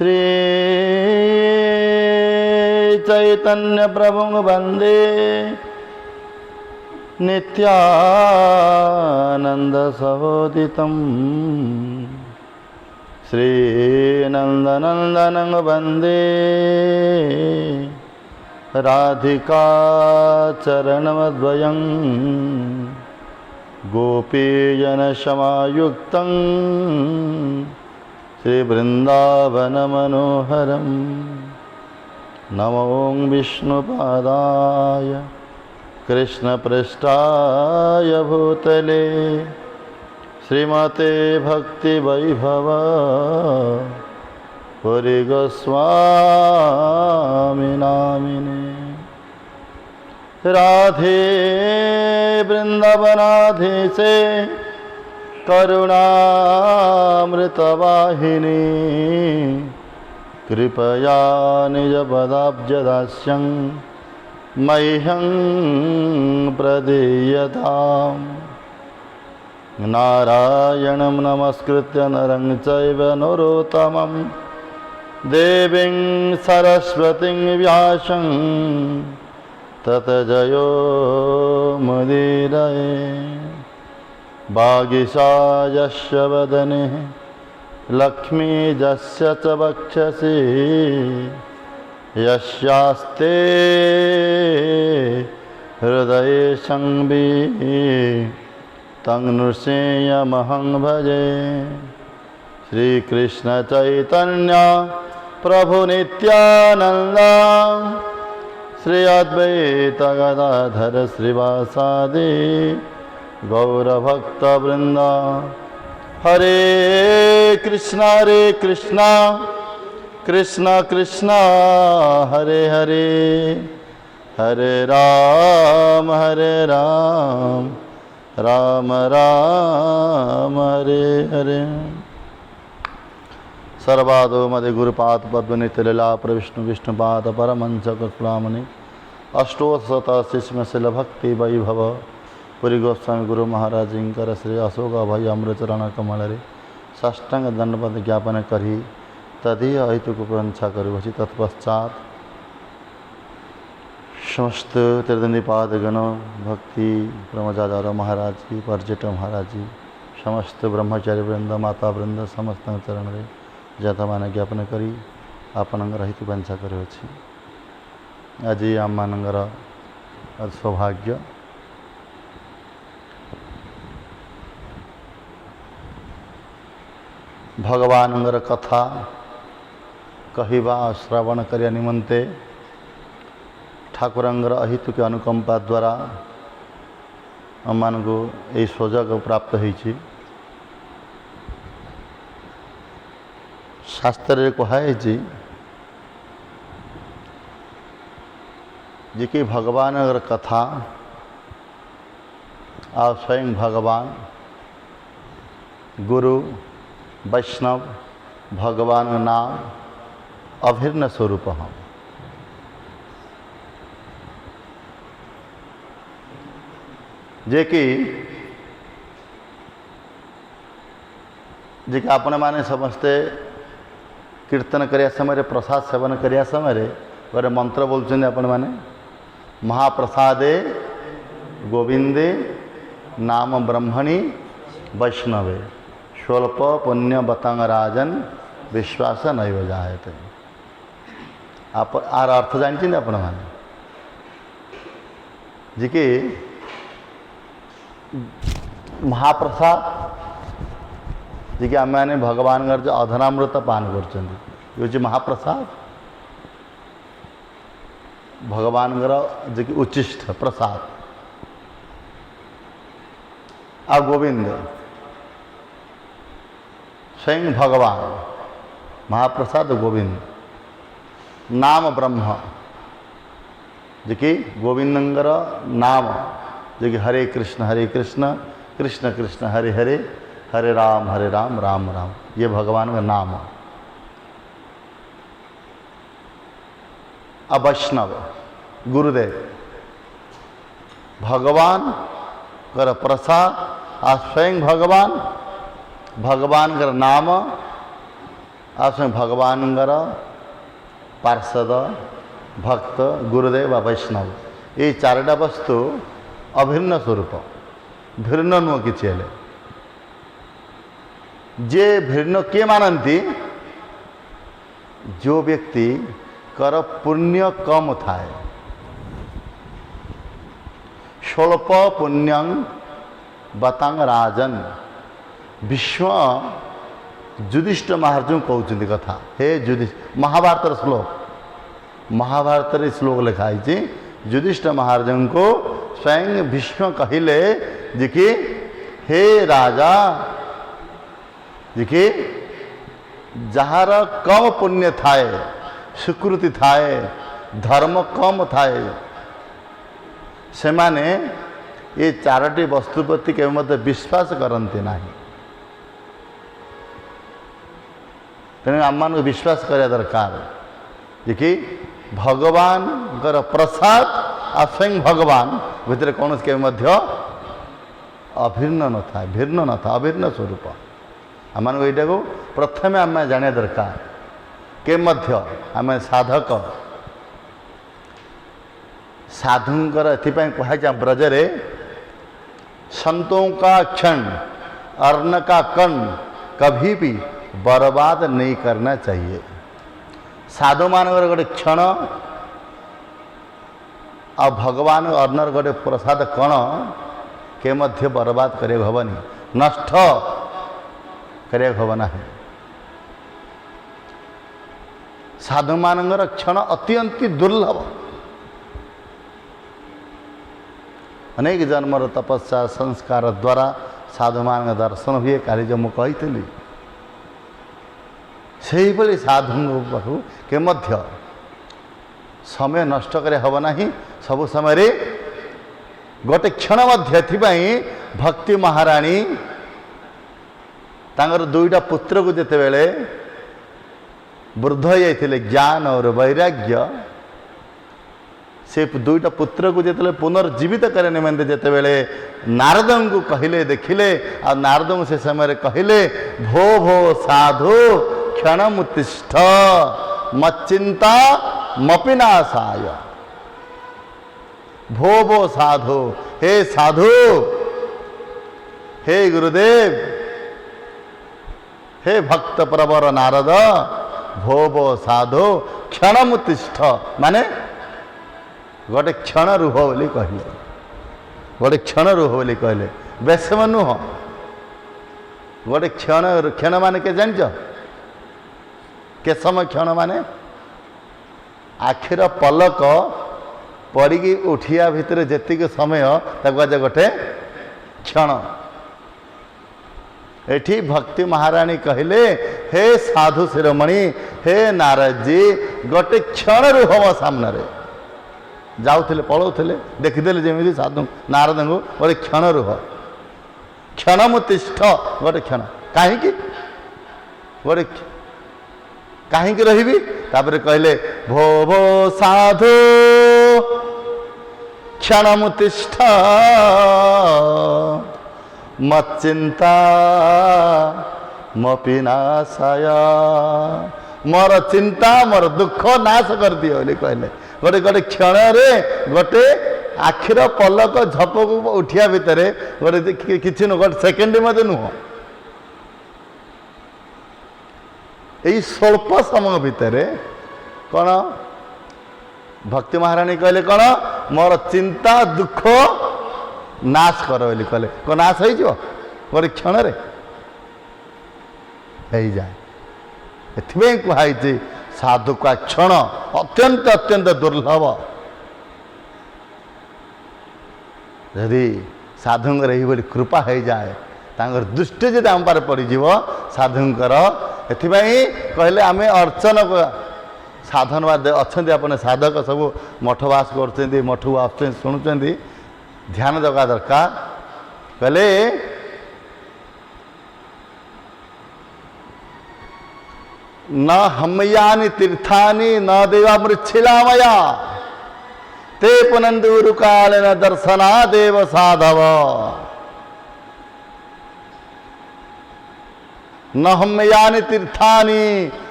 श्री चैतन्य प्रभु वंदे नित्यानंद सहोदितं श्री नंदनंदनं वंदे राधिका चरणमद्वयं गोपीजनसमायुक्तं श्री वृंदावन मनोहरं नमो विष्णुपादाय कृष्णपृष्ठाय भूतले श्रीमते भक्ति वैभव पुरी गोस्वामी नामिने राधे वृंदावनाधीशे करुणामृतवाहिनी कृपया निजपदाब्जदास्यं मह्यं प्रदीयताम् नारायणं नमस्कृत्य नरं चैव नरोत्तमं देवीं सरस्वतीं व्यासं ततो जयो मुदीरये वागीशायस्य वदने लक्ष्मीर्यस्य च वक्षसि यस्यास्ते हृदये संवित् तं नृसिंहमहं भजे। श्रीकृष्ण चैतन्य प्रभु नित्यानंद श्री अद्वैत गदाधर श्रीवासादि गौरभक्तवृंद हरे कृष्णा कृष्ण कृष्ण हरे हरे हरे राम राम राम हरे हरे। सर्वादो मदे गुरुपाद पद्मनित्यलीला प्रविष्णु विष्णुपाद परमंच करुणामणि अष्टोत्शत शिष्म शिल भक्ति वैभव पुरी गोस्वामी गुरु महाराज इंकर श्री अशोक अभय अमृतचरण कमल साष्टांग दंडवत ज्ञापन करी तदीय अहितुक प्रंछा करुवची। तत्पश्चात समस्त त्रिदंडीपादगण भक्ति प्रमोदाचार्य महाराज जी पर्यटक महाराज जी समस्त ब्रह्मचारी वृंद माता वृंद समस्त चरण रे जतमान ज्ञापन करी आपणकर हित वांछा करुवछि। आज आम मानकर सौभाग्य भगवानंगर कथा कहिबा श्रवण करिया निमंते ठाकुरंगर अहितुक अनुकंपा द्वारा आम मानकु एई सुजोग प्राप्त होइछि। शास्त्र कहुई जे कि भगवान अगर कथा आ स्वयं भगवान गुरु वैष्णव भगवान नाम अभिन्न स्वरूप हम जे कि आपण माने समस्ते कीर्तन करिया समय प्रसाद सेवन करिया समय गोटे मंत्र बोलुछन आपण माने महाप्रसादे गोविंदे नाम ब्रह्मणि वैष्णवे स्वल्प पुण्य बतांग राजन विश्वास नैव जायते। आप आर अर्थ जानते आपण माने जी कि महाप्रसाद जी कि आम मैंने भगवान जो अधनामृत पान कर महाप्रसाद भगवान जी कि उच्चिष्ट प्रसाद आ गोविंद स्वयं भगवान महाप्रसाद गोविंद नाम ब्रह्म जी कि गोविंदंगर नाम जो कि हरे कृष्ण कृष्ण कृष्ण हरे हरे हरे राम राम राम ये भगवान का नाम। वैष्णव गुरुदेव भगवान कर प्रसाद आ स्वयं भगवान कर नाम आसमें भगवान पार्षद भक्त गुरुदेव वैष्णव ये चारटा वस्तु अभिन्न स्वरूप भिन्न नुह किसी हेले जे भिन्न किए मानती जो व्यक्ति कर पुण्य कम थाए स्वल्प पुण्यं बतांग राजन विश्व युधिष्ठिर महाराज कहते कथा हे युधिष्ठिर महाभारत श्लोक लिखाई युधिष्ठिर महाराज को स्वयं भीष्म कहले जे कि हे राजा जे कि जार कम पुण्य थाए स्वीकृति थाए धर्म कम थाए से माने ये चारोटी वस्तु प्रति के मत विश्वास करते ना तेणु आम मान विश्वास करा दरकार जे कि भगवान प्रसाद आ स्वयं भगवान भितर कौन के मध्य अभिन्न न था भिन्न न था अभिन्न स्वरूप आम मान यहाँ को प्रथम आम जाना दरकार के मध्य आम साधक साधुंकर एपाई कहुई ब्रजरे संतों का क्षण अर्ण का कण कभी भी बर्बाद नहीं करना चाहिए साधु मान गोटे क्षण आ भगवान अर्णर गोटे प्रसाद कण के मध्य बर्बाद करिया हबनी नष्ट करिया हबना साधु मानकर क्षण अत्यंत दुर्लभ अनेक जन्मर तपस्या संस्कार द्वारा साधु मान दर्शन हुए काली जो मुझे कही से भाई साधु पाखु के मध्य समय नष्ट करे हब नहीं सब समय गोटे क्षण मध्य भक्ति महाराणी तांगर दुईटा पुत्र को जिते बेले वृद्ध हो जाते ज्ञान और वैराग्य से दुईटा पुत्र को जिते पुनर्जीवित करे निमंते जिते बेले नारद को कहले देखिले आ नारद से समय कहले भो भो साधु क्षणमुत्तिष्ठ मच्चिंता मपिनाशाय भो भो साधु हे साधु हे गुरुदेव हे भक्त प्रवर नारद भो भो साधु क्षणमुत्तिष्ठ माने गोटे क्षण रुह बोली कहले गोटे क्षण रुह बोली कहले बेसम नुह गोटे क्षण क्षण माने के जान के समय क्षण माने आखिर पलक पड़ी उठिया भितर जेतिक समय ताकि गोटे क्षण एठी भक्ति महाराणी कहले हे साधु शिरोमणि हे नारद जी गोटे क्षण रुह मो सामने जाऊले पलाऊले देखीदे जमी साधु नारद को गोटे क्षण रुह क्षणमुत्तिष्ठ गोटे क्षण कहीं गोटे कहीं रही तापर कहले भो भो साधु क्षणमुत्तिष्ठ मच्चिंता मपिनाशाय मोर चिंता मोर दुख नाश कर दियो बोली कहले गोटे गोटे क्षण गोटे आखिर पलक झपक उठिया भितर गोटे किसी नुह गोटे सेकेंड मत नुह यही स्वल्प समय भितर कौन भक्ति महाराणी कहले कौन मोर चिंता दुख नाश कर बोली कहले कौन नाश हो गोटे क्षण जाए एथि कहुई साधु का क्षण अत्यंत अत्यंत दुर्लभ यदि साधुंकर यही कृपा हो जाए तांकर दृष्टि जब आम पार पड़ साधुंकर एथिपाई कहले आम अर्चन साधनवाद अच्छा अपने साधक सब मठवास कर मठू आस शुणुंट ध्यान दवा दरकार कहले न हमयानि तीर्थानि न देवा मृच्छिलामया ते पुनंदूरुकालेन दर्शना देव साधव न हमयानि तीर्थानि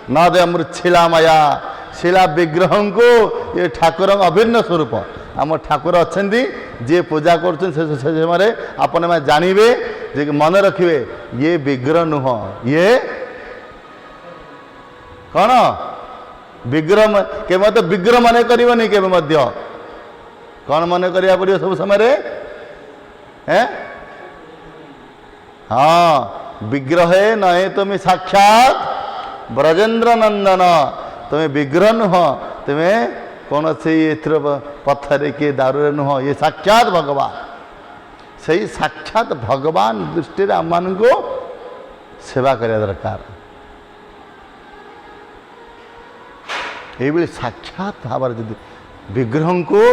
न दमृच्छिला माया शिला विग्रह को ये ठाकुर अभिन्न स्वरूप आम ठाकुर अच्छा जी पूजा कर समय आपण मैंने जानवे जे मन रखिए ये विग्रह नुह ये कौन विग्रह के मत विग्रह मन करनी के कौन मन करा पड़ो सब समय हाँ विग्रह नए तुम्हें साक्षात ब्रजेन्द्र नंदन तुम्हें विग्रह नुह तुम्हें कौन से पत्थर के दारू नुह ये साक्षात भगवान से साक्षात भगवान दृष्टि आम मान को सेवा करने दरकार ये साक्षात भाव विग्रह को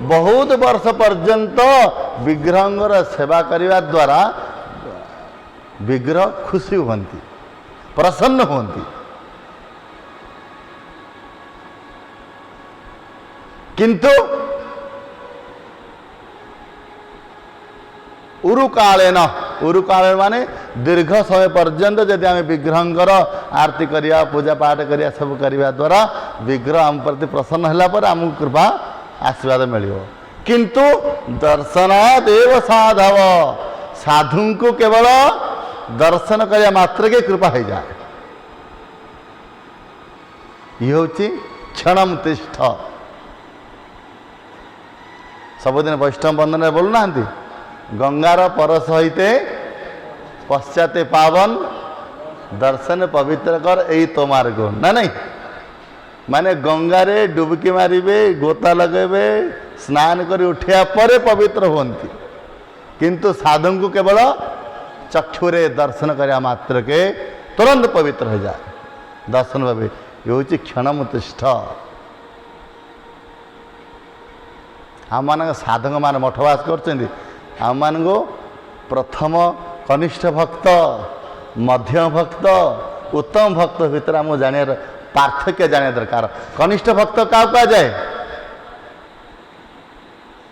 बहुत वर्ष पर्यंत विग्रह सेवा करने द्वारा विग्रह खुशी होती प्रसन्न होती किंतु उरुकालेन माने दीर्घ समय पर्यंत जदि आम विग्रहर आरती करिया पूजा पाठ करिया सब करने द्वारा विग्रह आम प्रति प्रसन्न होला पर आमको कृपा आशीर्वाद मिलियो किंतु दर्शनादेव साधव साधु को केवल दर्शन करने मात्र के कृपा हो जाए ये हूँ क्षण तिष्ठ सबुदिन वैष्णव बंधन बोलूना गंगार परस होते पश्चाते पावन दर्शन पवित्र कर यही तोमार गुण ना नहीं माने गंगारे डुबकी मारे गोता लगेबे स्नान कर उठा पर पवित्र होती किंतु साधु को केवल चक्षुरे दर्शन करने मात्र के तुरंत पवित्र हो जाए दर्शन भावे ये हूँ क्षणमुतिष्ठ आम मान साधक मान मठवास कर आम मान को प्रथम कनिष्ठ भक्त मध्यम भक्त उत्तम भक्त भितर आम जान पार्थक्य जाने दरकार कनिष्ठ भक्त क्या कह जाए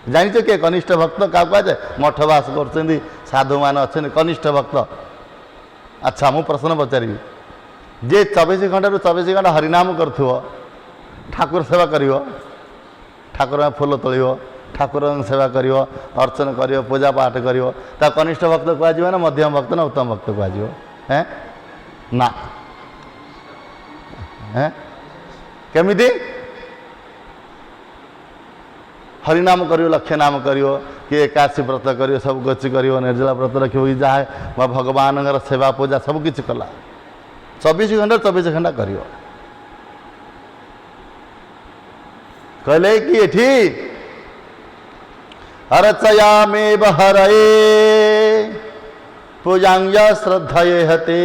जानिच किए कनिष्ठ भक्त क्या कह जाए मठवास कर साधु मान अच्छा कनिष्ठ भक्त अच्छा मु प्रश्न पचारि जे 24 घंटा 24 घंटा हरिनाम कर ठाकुर सेवा कर ठाकुर फूल तोड़ ठाकुर सेवा कर अर्चन कर पूजा पाठ कर कनिष्ठ भक्त कह ना मध्यम भक्त ना उत्तम भक्त कह ना केमिति हरिनाम कर लक्ष्य नाम कर कि एकादशी व्रत कर सब किसी कर निर्जला व्रत रख जहाँ भगवान सेवा पूजा सब किसी कला 24 घंटा 24 घंटा कर कहले कि एठी अर्चयामेव हरये पूजांग श्रद्धये हते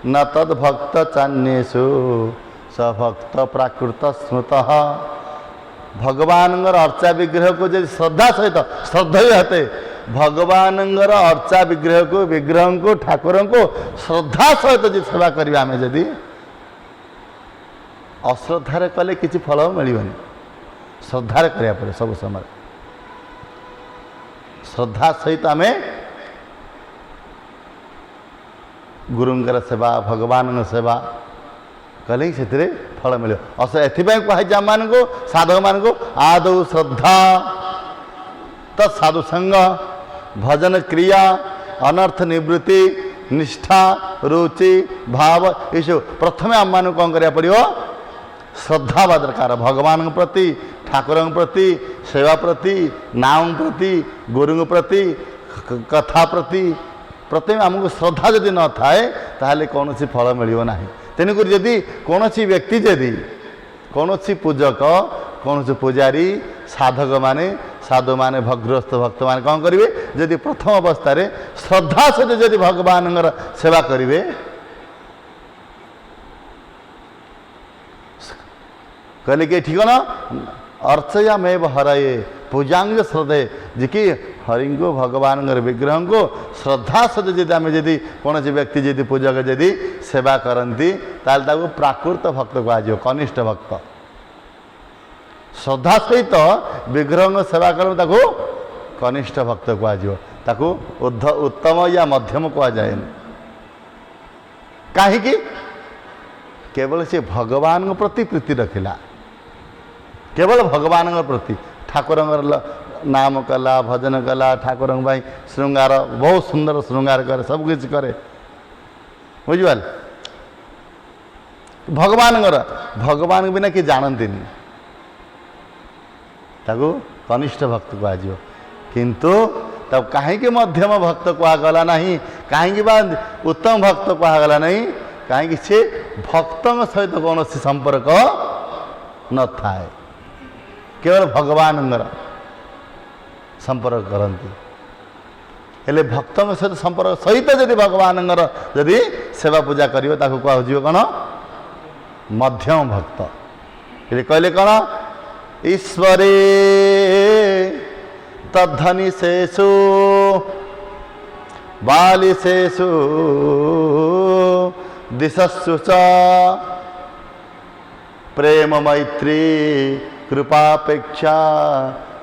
न तद्भक्त चान्येषु स भक्त प्राकृत स्मृत भगवान अर्चा विग्रह को जब श्रद्धा सहित श्रद्धये हते भगवान अर्चा विग्रह को ठाकुर को श्रद्धा सहित जो सेवा करिया आमे जदि अश्रद्धार कले किसी फल मिलबनी श्रद्धार करिया पड़े सब समय श्रद्धा सहित आमे गुरुंकर सेवा भगवान सेवा कले से फल मिले एपाई कहुई आम मान को साधक मान को आदौ श्रद्धा तत्साधु संग भजन क्रिया अनर्थ निवृत्ति निष्ठा रुचि भाव ये सब प्रथम आम मान कौन करा पड़ो श्रद्धा बा दरकार भगवान प्रति ठाकुर प्रति सेवा प्रति नाम प्रति गुरु प्रति कथा प्रति प्रथम आमको श्रद्धा जदि न थाए ताहले कौन सी फल मिलियो नाही तेणुक जदि कौन व्यक्ति जदि कौन पूजक कौन पूजारी साधक माने साधु माने भगृहस्थ भक्त माने कौन करेंगे जदि प्रथम अवस्था श्रद्धा सहित जदि भगवान सेवा करेंगे कहले कि ठीक ना अर्चयामेव हरये पूजांग श्रद्धे जी कि हरि को भगवान विग्रह को श्रद्धा सहित जदि आम जदि कौन व्यक्ति जदि पूजक जदि सेवा करती ताको प्राकृत भक्त कह कनिष्ठ भक्त श्रद्धा सहित विग्रह सेवा कर कनिष्ठ भक्त कह उत्तम या मध्यम कह जाए कहीं केवल से भगवान प्रति प्रीति रखिला, केवल भगवान प्रति ठाकुर नाम कला भजन कला ठाकुर भाई श्रृंगार बहुत सुंदर श्रृंगार करे सबकिछ करे बुझिपाल भगवान बिना कि जानती ताकू कनिष्ठ भक्त कह किंतु तब कहीं मध्यम भक्त कहगला नहीं कहीं उत्तम भक्त कहगला नहीं कहीं से भक्त सहित कौन संपर्क न थाए केवल भगवान संपर्क करती हेले भक्त सहित संपर्क सहित जदि भगवान जदि सेवा पूजा करियो ताकू कह कौन मध्यम भक्त ये कहले कौन ईश्वरे तद्धनि शेषु बालिशेषु दिशस्सु च प्रेम मैत्री कृपापेक्षा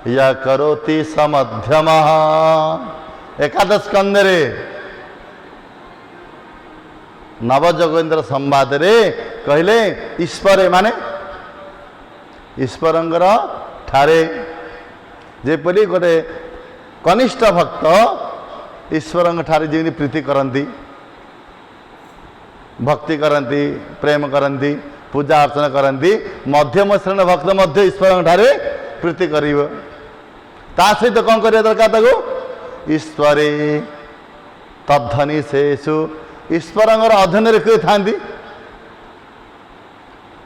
या करोति समध्यम एकादश स्कंदरे नवजोगेन्द्र संवाद रे कहले ईश्वर माने ईश्वरंगर ठारे जेपरी गोटे कनिष्ठ भक्त ईश्वर ठारे जी प्रीति करती भक्ति करती प्रेम करती पूजा अर्चना करती मध्यम श्रेणी भक्त मध्य ईश्वर ठारे प्रीति करिव ता सहित कौन करिया दरकार ताको ईश्वरे तद्धनि शेषु ईश्वर अधीन किए था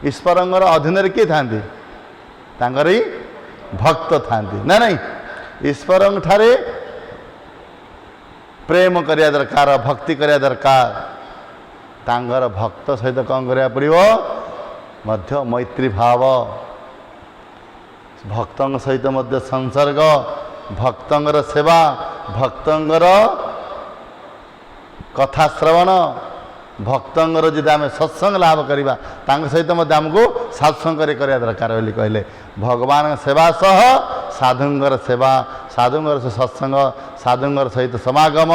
ईश्वर अधीन किए था ही भक्त था ना नहीं ईश्वर ठारे प्रेम करिया दरकार भक्ति करिया दरकार तांगर भक्त सहित कौन करिया पड़िबो मध्य मैत्री भाव भक्तों सहित मध्य संसर्ग भक्तंगर सेवा भक्तंगर कथा श्रवण भक्तंगर जदि आम सत्संग लाभ करवा सहित आमको सत्संग करिया दरकार बोली कहले भगवान सेवा सह साधुंगर सेवा साधुंगर सत्संग साधुंगर सहित समागम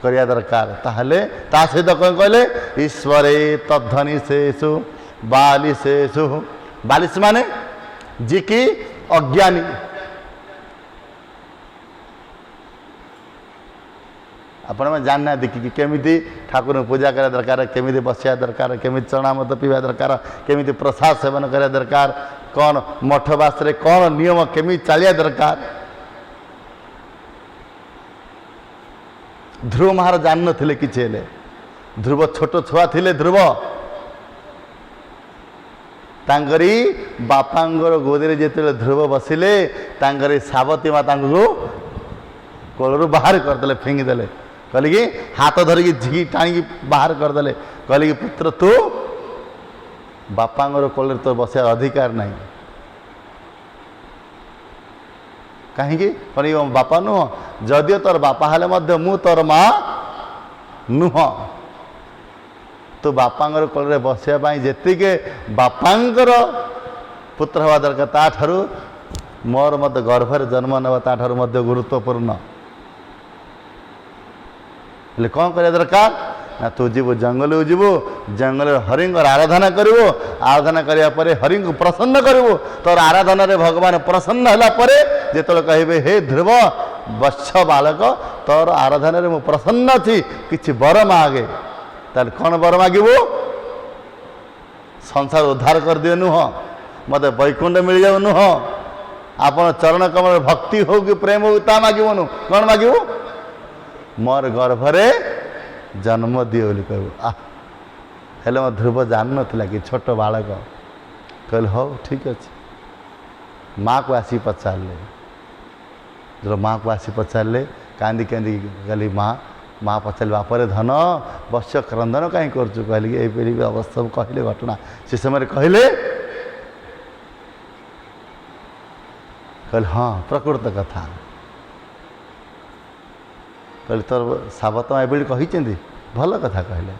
करिया दरकार ताहले ता सहित कौन कहले ईश्वरे तद्धनि शेषु बालिशेषु बालिश माने जी की अज्ञानी आपण में जानना देखिए केमिति ठाकुर पूजा करा दरकार केमिति बसिया दरकार केमिति चरणामृत पीवा दरकार केमिति प्रसाद सेवन करा दरकार कौन मठवास रे कौन नियम केमिति चलिया दरकार ध्रुव महाराज जान नथिले किछि हेले ध्रुव छोट छुआ थिले ध्रुव तांगरी बापांगर गोदरे जेते ध्रुव बसिले तांगरी सावती माता को कोलरू बाहर करदेले फिंगी देले कहले कि हाथ धरिकी झिकी टाणी बाहर करदेले कहले कि पुत्र तू बापांगर कोलरे तो बसिया अधिकार नहीं कहीं कहले बापा नुह जदियो तोर बापा हेले मध्य मु तोर माँ नुह तो बापांगर कोलरे बसिया पाई जेतिके बापांगर पुत्र हवा दरकार ता ठारू मोर मत गर्भरे जन्म नेबा ता ठारू मध्य गुरुत्वपूर्ण हेले कौन करिया दरकार ना तू जीव जंगल जीवु जंगल हरिंगर आराधना करिवो आराधना करिया परे हरि को प्रसन्न करिवो तोर आराधना रे भगवान प्रसन्न हला परे जेतले कहबे हे ध्रुव वत्स बालक तोर आराधना रे मु प्रसन्न छी किछि वर मागे तार कौन वर मागिबो संसार उद्धार कर दियो नुह मते वैकुंठ मिल जाऊ नुह आपण चरण कमल भक्ति हो कि प्रेम हो ता मागिबो नु कौन मागिबो मोर गर्भरे जन्म दियो बोली कह हेले मो ध्रुव जान नथिला कि छोट बालक कहले हो ठीक अच्छे माँ को आसी पचारे जो माँ को आसी पचारे कांदी कांदी कहली माँ माँ पचारे बापरे धन बश्य क्रंदन कहीं करचु कहली कि यही अवस्था कहले घटना से समय कहले कहले हाँ प्रकृत कथा कहले तोर सावत एबी कही भल कथा कहले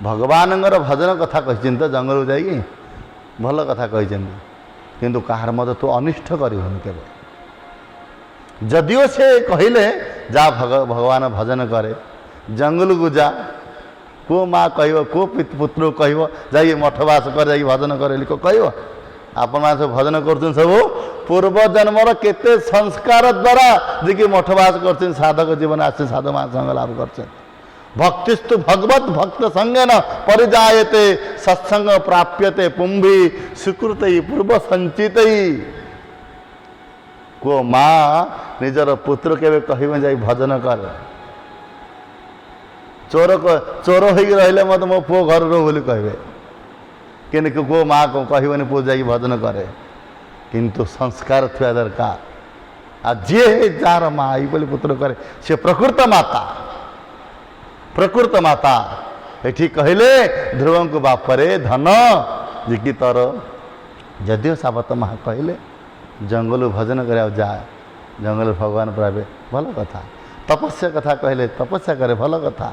भगवान भजन कथा कही तो जंगल जाइए भल कथा कही किंतु कहार मत तू अनिष्ट करबुनि केवल जदियो से कहले जा भगवान भजन करे जंगल को जा को माँ कह को पुत्र कह जा मठवास कर जा भजन कर कह आपण मैंने सब भजन कर सब पूर्व जन्मर केते संस्कार द्वारा जे कि मठवास कर साधक जीवन आसे साधु महासंग लाभ कर भक्तिस्तु भगवत भक्त संगे न परिजायते सत्संग प्राप्यते पुंभी सुकृत पूर्व संचित को माँ निजर पुत्र के कह जा भजन कर चोर चोर हो रही मत मो पु घर रो बोली कहे कि को माँ को कहबनी पु जा भजन करे किंतु संस्कार थी दरकार आ जी जार माँ ये पुत्र करे से प्रकृत माता ये कहले ध्रुव को बापरे धन जी कि तोर जदिव सावत माँ कहले जंगल भजन कर जा जंगल भगवान पावे भल कथा तपस्या कथा कहले तपस्या करे भल कथा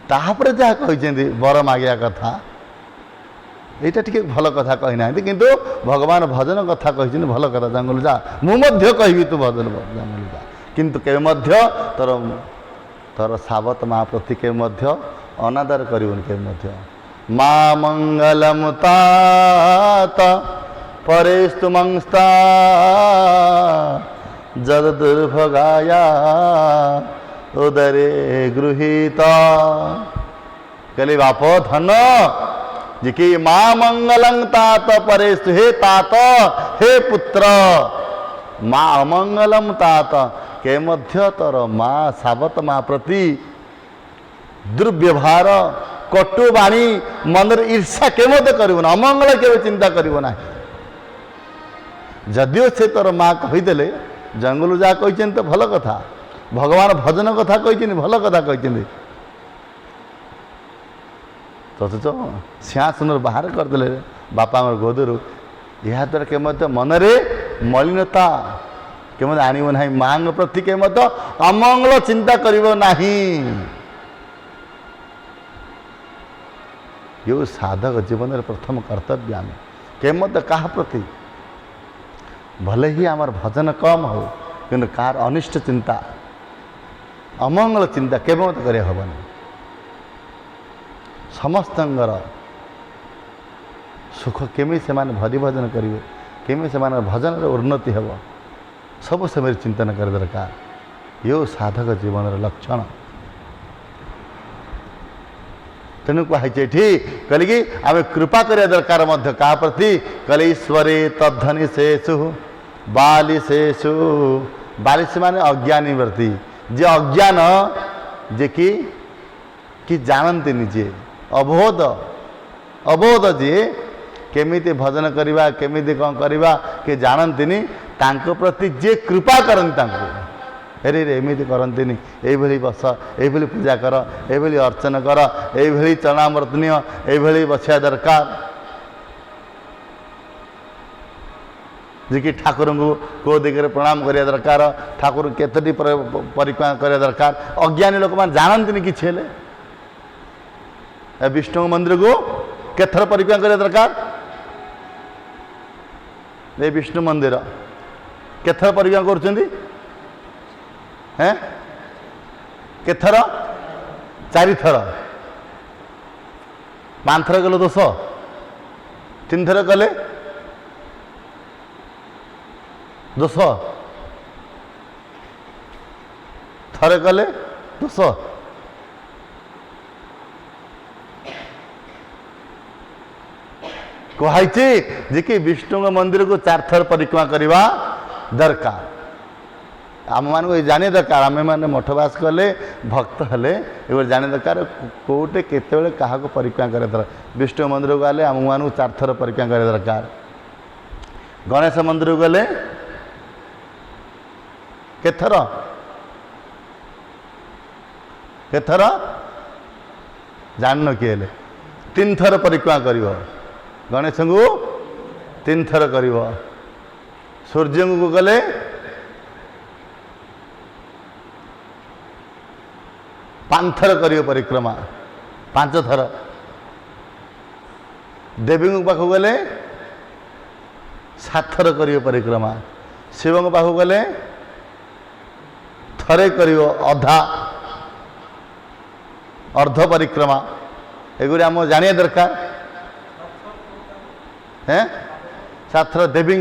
तापर जहाँ कहते बर मागिया कथा यहाँ टी भल कथा कहीना किंतु भगवान भजन कथा कहते भल कथा जंगल जा मुझे कहबी तू भजन जंगल जा किंतु के तोर तोर सावत माँ प्रति के अनादर करबन के माँ मंगलम तात परेस्तु मंस्ता जद दुर्भगाया उदरे गृहीत कहले बाप धन जी कि माँ मंगलं तात परेस्तु हे तात हे पुत्र माँ अमंगलम तात के मध्य तोर माँ सावत माँ प्रति दुर्व्यवहार कटुवाणी मन ईर्षा के करना अमंगल के चिंता करना जदिव से तोर माँ कहीदे जंगल जा कही तो भल कथा भगवान भजन कथा कही भल कथा कही तो सिंहासन बाहर करदे बापा गोदर यह द्वारा के मनरे मलिनता के आणव ना माँ प्रति के अमंगल चिंता करिवो नहीं यो साधक जीवन प्रथम कर्तव्य आम के क्या प्रति भले ही आमर भजन कम हो कि कार अनिष्ट चिंता अमंगल चिंता के हेबन समस्त सुख केमी से भरी भजन करेंगे केमी से भजन उन्नति हेब सब से मेरी चिंतन कर दरकार यो साधक जीवन लक्षण तेणु कही कहली कि आम कृपा करिया दरकार क्या प्रति कहले ईश्वरे तद्धनि शेषु बालिशेषु बालिश माने अज्ञानी प्रति जे अज्ञान जे कि जानते निजे अबोध अबोध जे केमिति भजन करवा केमिति कौन करवा कि जानती तांको प्रति जे कृपा करती अरे रे एमती करती ये बस ये पूजा कर ये अर्चन कर ये चरणामर्तनीय ये बसिया दरकार जी कि ठाकुर को कौ दिगरे प्रणाम करिया दरकार ठाकुर केतटी परिक्रमा करिया दरकार अज्ञानी लोक मैंने जानती कि विष्णु मंदिर को केथर परिक्रमा करिया दरकार ये विष्णु मंदिर केथर परिक्रमा कर हैं केथर 4 थर 5 थर कले दोष 3 थर कले दोष थरे कले दोष कही जे कि विष्णु मंदिर को 4 थर परिक्रमा करवा दरकार आम मान जाने दरकार आम मैंने मठवास कले भक्त हेले ये जाने दरकार कौटे केतबेले क्या परिक्रमा करे दरकार विष्णु मंदिर को गले आम मान 4 थर परिक्रमा करे दरकार गणेश मंदिर को गले केथर केथर जान किए 3 थर परिक्रमा कर गणेश को 3 थर कर सूर्य को गले 5 थर कर परिक्रमा 5 थर देवी पाख गले 7 थर कर परिक्रमा शिव पाख गले थरे कर अधा अर्ध परिक्रमा एगुरी आम जानिया दरकार हैं। साथर देवी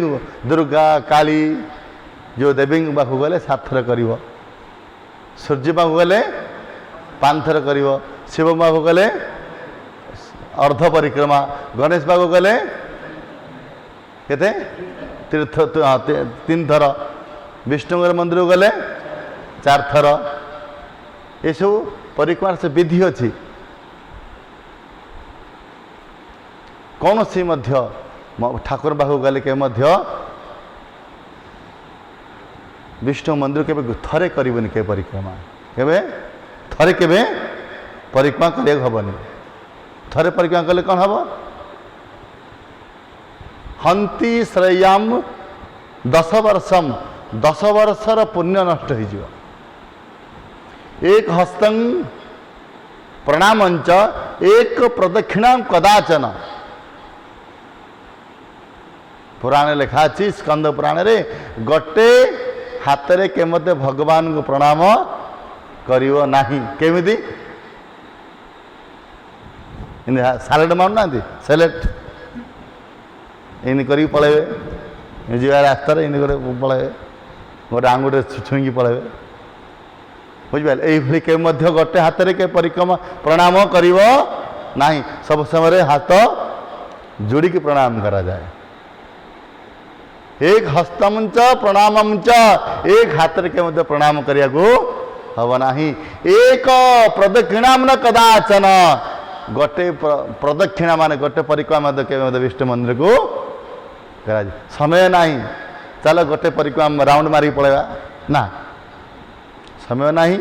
दुर्गा काली जो देवी पाक गले साथर कर, सूर्य पाक गले 5 थर कर, शिव पाक गले अर्ध परिक्रमा, गणेश पाक गले केते तीर्थ 3 थर, विष्णु मंदिर गले 4 थर। ये सब परिक्रमा से विधि अच्छी कौन सी मध्य ठाकुर पाखु गले के मध्य विष्णु मंदिर के थरे करबनी के परिक्रमा केबे थरे केबे परिक्रमा करिया हबनी। थरे परिक्रमा कले कौन हब हंती श्रेयाम 10 वर्षम 10 वर्षर पुण्य नष्ट हो। एक हस्तं प्रणामंच एक प्रदक्षिणा कदाचन पुराण लिखा अच्छी स्कंद पुराण रे गोटे हाथ रे के मते भगवान को प्रणाम करियो नाही। केमिति इन सालेट मारना सेलेट इन करी पळेबे जीवा रास्ता रे इन करे पळेबे गोटे आंगुठे छुईकी पळेबे बुझिपारे। यही के मध्य गोटे हाथ रे के परिक्रमा प्रणाम करिवो नाही। सब समय हाथ जोड़ी की प्रणाम करा जाए। एक हस्तम च प्रणामम च एक हाथ रे के मध्य प्रणाम करिया को हब नाही। एक प्रदक्षिणाम न कदाचन गोटे प्रदक्षिणा माने गोटे परिक्रमा के मध्य विष्णु मंदिर को करा जाए। समय नाही चलो गोटे परिक्रमा राउंड मारी पड़ेगा ना, समय नहीं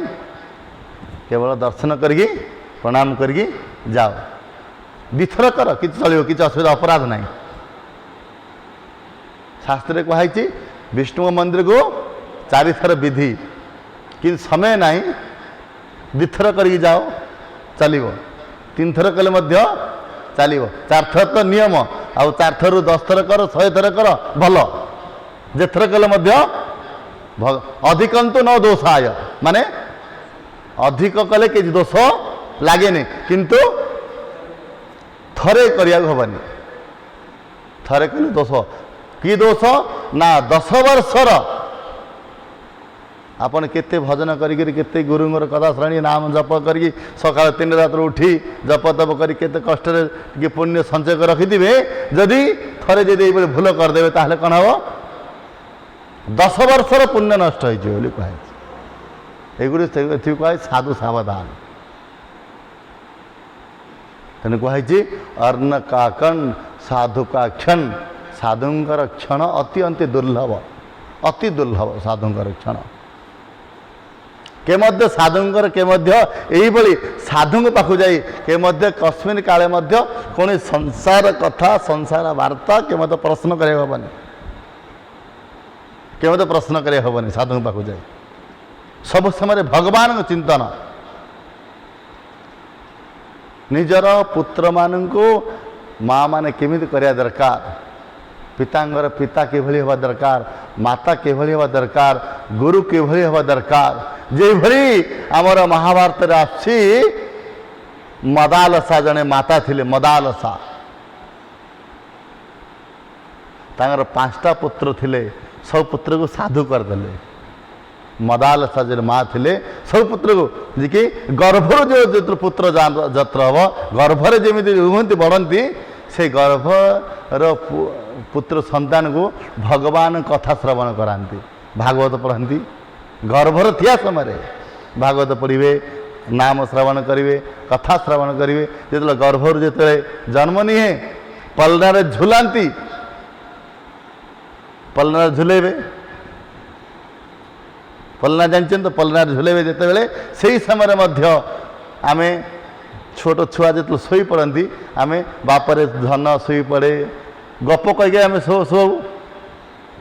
केवल दर्शन करके प्रणाम करके जाओ। दिथर कर कि चलो कि असुविधा अपराध नहीं। शास्त्र कहुई विष्णु मंदिर को 4 थर विधि कि समय नहीं दिथर करके जाओ चलो 3 थर कले चलो 4 थर तो नियम आउ 4 थर 10 थर कर 100 थर कर भल जेथर कले अधिकंतु न दोषाय माने अधिक कले कि दोष लगे किंतु थरे करिया हबनी। थरे कले दोष कि दोष ना 10 वर्षर आपण केते भजन करी केते गुरुंर कथा श्रेणी नाम जप करी सकाल 3 रात उठी जप तप करी केते कष्ट रे पुण्य संचय कर रखिथिबे जदि थरे जदि भूल करदेबे ताहले कौन हम 10 वर्षर पुण्य नष्ट हो कहे साधु सावधान। तेणु कहुई अर्ण का कण साधु का क्षण साधुंकर क्षण अति दुर्लभ साधुंकर क्षण के मध्य साधुंकर के मध्य यही भली साधु पाखु जाई के मध्य कस्मिन काले मध्य कौन संसार कथा संसार वार्ता के मध्य प्रश्न करे हबनी के मत प्रश्न करे हबनी। साधु पाखु जाए सब समय भगवान चिंतन निजर पुत्र मान को माँ माने केमिति करिया दरकार पितांगर पिता के भली हवा दरकार माता के भली हवा दरकार गुरु के भली हवा दरकार। जे भली आमर महाभारत रे आछि मदालसा जने माता थिले मदालसा तांगर 5टा पुत्र थिले सब पुत्र को साधु करदे। मदालसा जे माँ थिले सब पुत्र को जी कि गर्भर जो पुत्र जत्र हम गर्भर जमी रुहती बढ़ती से गर्भर पुत्र संतान को भगवान कथा श्रवण कराती भागवत पढ़ती गर्भर थिया समय भागवत पढ़े नाम श्रवण करेंगे कथा श्रवण करेंगे जो गर्भर जो जन्म निहे पलनारे झुलांती पलनार झुलेबे पलना जानते तो पलनार झुलेबे जिते बेले से समय मध्य आमे छोट छुआ जो शोई पड़ती आमे बापरे धन शोई पड़े गप कहीकि आम शो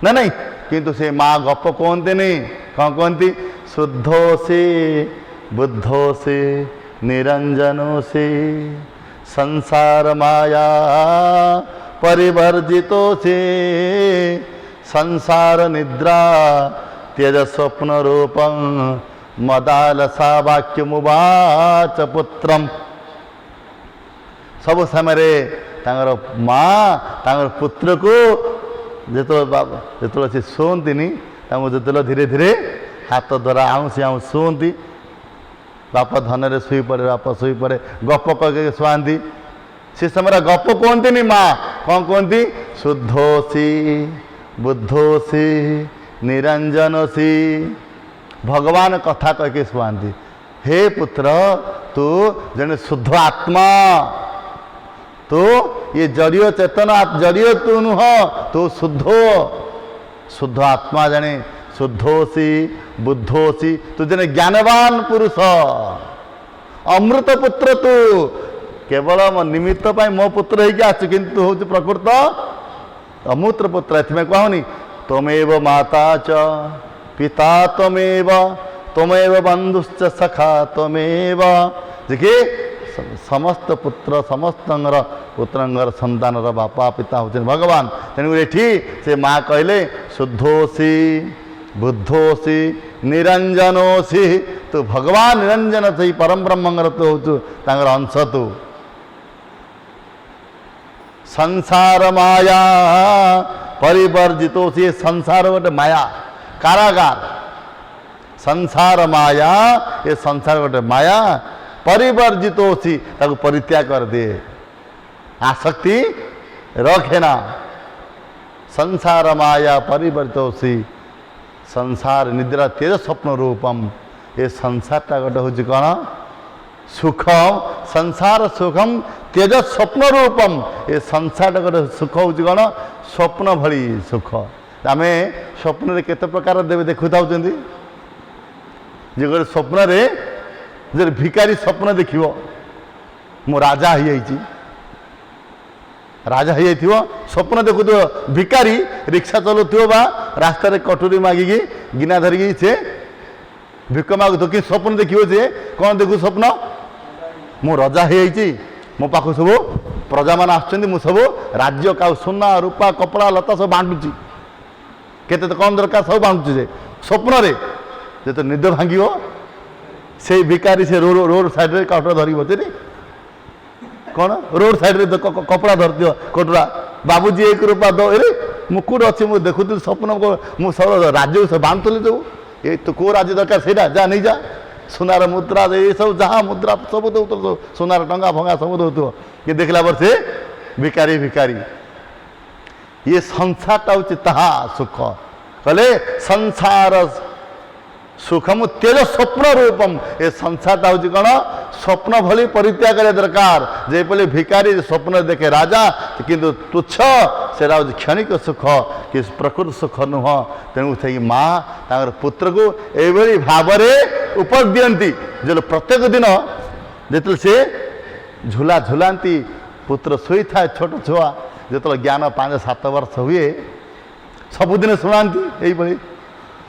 ना नहीं किंतु से माँ गप कहते नहीं कौन कहती शुद्धो से बुद्धो से निरंजनो से संसार माया परिवर्जितो से संसार निद्रा त्यज स्वप्न रूपं मदालसा वाक्यमुवाच पुत्रम। सब समय माँ तांगर पुत्र को जो शुंती जो धीरे धीरे हाथ द्वारा आउँसी आउँ शुंती बाप धन शुई पड़े बाप शुई पड़े गप कह शुआती से समय गप कहती माँ कौन कहती शुद्धोसी बुद्धोसी निरंजनोसी भगवान कथा कह शुआती हे पुत्र तू जने शुद्ध आत्मा तो ये जड़ीय चेतना जड़ीय तू नुह तू शुद्ध आत्मा जने शुद्धोसी बुद्धोसी तू जने ज्ञानवान पुरुष अमृत पुत्र तू केवल मो निमित्त मो पुत्र हो किंतु हूँ प्रकृत अमृत पुत्र एथमें कहनी तमेव माता च पिता तमेव बंधुश्च सखा तमेव देखिए समस्त पुत्र समस्त पुत्रंगर संतान बापा पिता होते भगवान तेणुक ये से माँ कहले शुद्धोसी बुद्धोसी निरंजनोसी तू भगवान निरंजन से परम ब्रह्मंगर तो हो अंश तू संसार माया परिवर्जितोसी संसार गोटे माया कारागार संसार माया ये संसार गोटे माया परिवर्जितोसी ताको परित्याग कर दे आसक्ति रखे ना संसार माया परिवर्तितोसी संसार निद्रा तेज स्वप्न रूपम ये संसारटा गोटे हूँ कौन सुखम संसार सुखम तेज स्वप्न रूपम ये संसारटा गोटे सुख हूँ कौन स्वप्न भली सुख आम स्वप्न केते प्रकार देवे देखु था गोटे स्वप्न जो भिकारी स्वप्न देख मु राजा हो स्वप्न देखु भिकारी रिक्शा चलुव रास्त कटोरी मागिकी गिना धरिकी से भिक मागु कि स्वप्न देखिए जे कौन देखु स्वप्न मु राजा हो मो पाख सब प्रजा मान सब राज्य का सुना रूपा कपड़ा लता सब बांटुची केते तो कौन दरकार सब बांटुचे स्वप्न रे जे तो निद भांगी से भिकारी से रोड साइड रे कटोरा धरी बचे कौन रोड साइड रे कपड़ा धरती कटोरा बाबूजी 1 रुपया दो अरे मुकुट अच्छी मुझे देखुली स्वप्न को मुझे सब राज्य सब बांधुली सब ये तो कौ राज्य दरकार से जा नहीं जा सुनार मुद्रा ये सब जहाँ मुद्रा सब दौ सुनार टंगा फंगा सब दौ ये देखला पर से भिकारी भिकारी ये संसारटा हूँ ताहा सुख कहले संसार सुखम तेज स्वप्न रूपम ये संसारटा हूँ कौन स्वप्न भली परित्याग करे दरकार जेपली भिकारी स्वप्न देखे राजा किंतु तुच्छ से क्षणिक सुख कि प्रकृत सुख नुह तेणु से माँ तांगर पुत्र को एभली भाव उपज दियंती जो प्रत्येक दिन जो से झूला झुलांती पुत्र शोई था छोट छुआ जो ज्ञान 5-7 वर्ष हुए सबुदिन शुणाती यही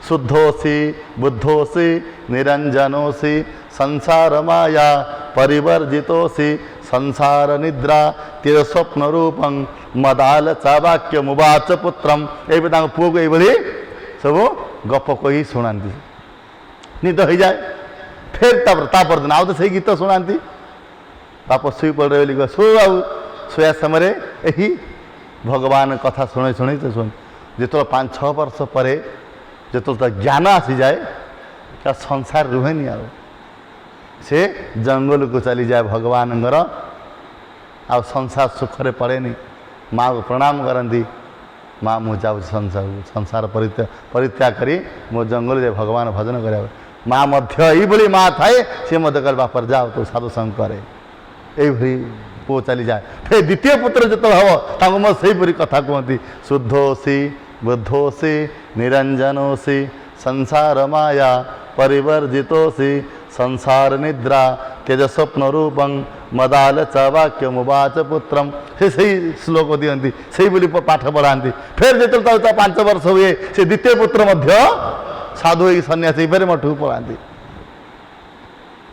शुद्धोसी बुद्धोसी निरंजनोसी संसार माया परिवर्जितोसी संसार निद्रा तेज स्वप्न रूपं मदाल चावाक्य मुवाच पुत्रम ये पुओ को ये सब गप कही शुणाती निद हो जाए फिर तापर दिन आउ तो सही गीत शुणाती बाप शुई पड़े बोली शो आउ शोया समय यही भगवान कथा शुणे शुणे तो शुण जो 5-6 वर्ष पर जो ज्ञान आसी जाए क्या संसार रुहे नहीं आ से जंगल को चली जाए भगवान आ संसार सुखरे पड़े नहीं माँ को प्रणाम करती माँ मुझे जाऊँ संसार परित्याग करी मो जंगल जाए भगवान भजन कर माँ मध्य माँ थाए सी मत कल बापर जाओ तो साधु संग करे यही पुओ चली जाए फिर द्वितीय पुत्र जो हम मत से कथा कहती शुद्धोसी बुद्धोसी निरंजनोसी संसार माया परिवर्जितोसी संसार निद्रा तेज स्वप्न रूपं मदाल चावाक्य मुवाच पुत्रम से सही श्लोक दियंती से बोली पाठ पढ़ाती फिर जो 5 वर्ष हुए से द्वितीय पुत्र साधु सन्यासी फिर मठ पढ़ाती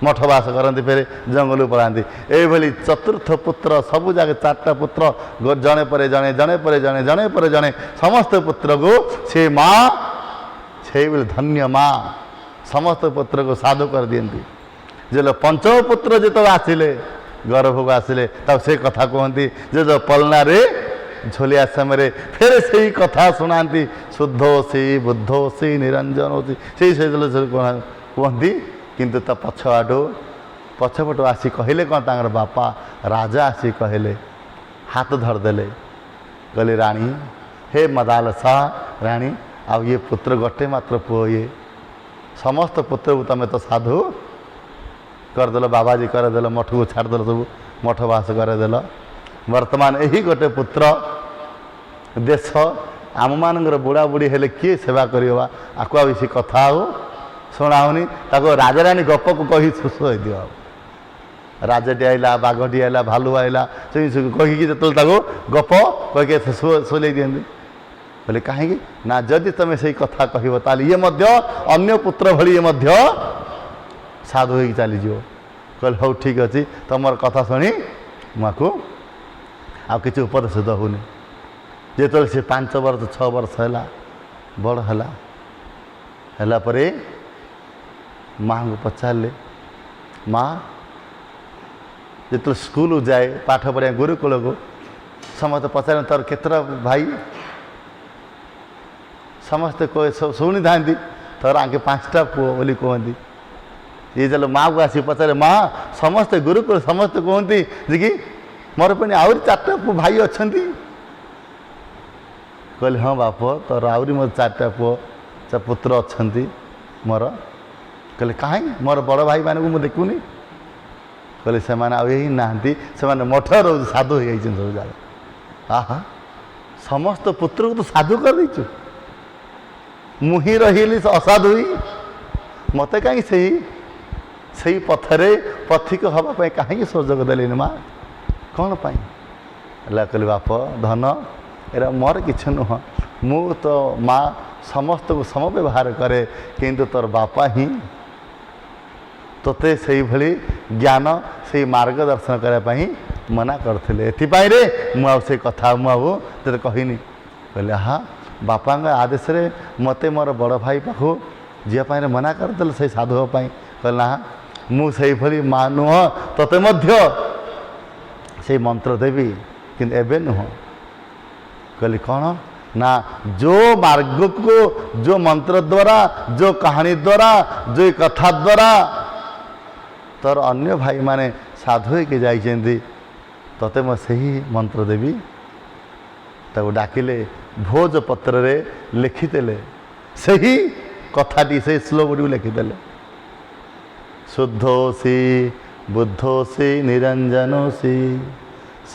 मठवास करती फिर जंगल पढ़ाती ये चतुर्थ पुत्र सबू जगह 4टा पुत्र जड़े पर जड़े जड़े पर जड़े जड़े पर जड़े समस्त पुत्र को से माँ से धन्य माँ समस्त पुत्र को साधु कर दियंती जो पंचम पुत्र जो आसिले गर्भक आसिले तब से कथा कहती जो पलना झोलिया समय फिर से कथा शुणाती शुद्धोसी बुद्धोसी निरंजनोसी से कहती किंतु ता पछपटू आसी कहले कौन तांगर बापा राजा आसी कहले हाथ धरदेले कहले रानी हे मदालसा रानी आ ये पुत्र गोटे मात्र पुओ ये समस्त पुत्र को तमें तो साधु करदेल बाबाजी करदेल मठ को छाड़देल सब मठवास करदेल वर्तमान यही गोटे पुत्र देश आम मान बुढ़ा बुढ़ी हेले किए सेवा करवा आकुआ बेसी कथा हो शुणाऊनी ताको राजाराणी गप को कही शुश हो दियो राजाटी आइला बाघटी आइला भालू आइला से कहीकि जो गप कहीकि सुलई दिखती बोले कहीं ना जदि तुम्हें से कथा कह ये अन्य पुत्र भली ये साधु हो चली कहले हौ ठीक अच्छे तुम कथा शुणी मुझे आ कि उपदेश दौनी जो से 5 वर्ष 6 वर्ष है बड़ है माँ को पचारे माँ जो स्कूल जाए पाठ पढ़ा गुरुकुल को समस्त पचार तोर केतरा भाई समस्ते शुणी था तोर आगे 5टा पुओ बोली कहती ये चलो माँ को आसी पचारे माँ समस्ते गुरुकुल समस्ते कहती जे कि मोर पुणी आहरी 4टा भाई अच्छा कहले हाँ बाप तोर आहरी मोर 4टा पुओ पुत्र अच्छा मोर कहले कहीं मोर बड़ भाई मान को मुझे देखुनी कहले से यही नहांती से मठ रोज साधु हो सब जगह आहा समस्त पुत्र को तो साधु कर देचु मुही रही असाधु ही मत कहीं से पथरे पथिक हाँपाई कहीं सुजोग देली माँ कौन पाई कहले बाप धन एरा मोर किछ नुह मु तो माँ समस्त को सम व्यवहार करे किंतु तोर बापा ही तोते से भली ज्ञान से मार्गदर्शन करने मना करते एपाई मुझे कथा मुझे कहनी कहले हाँ बापा आदेश रे मते मोर बड़ भाई पाखु जीवाई मना करदे से साधु कहले ना मुझे भली माँ नुह तोते से मंत्र देवी कि एबे नुह कहली कौन ना जो मार्ग को जो मंत्र द्वारा जो कहानी द्वारा जो कथा द्वारा तोर अन्य भाई माने साधु होके जाइछन्ति तते म सही मंत्र देवी ताको डाकिले भोजपत्र रे लिखिदेले सही कथाटी से श्लोकटी लिखिदेले शुद्धोसी बुद्धोसी निरंजनोसी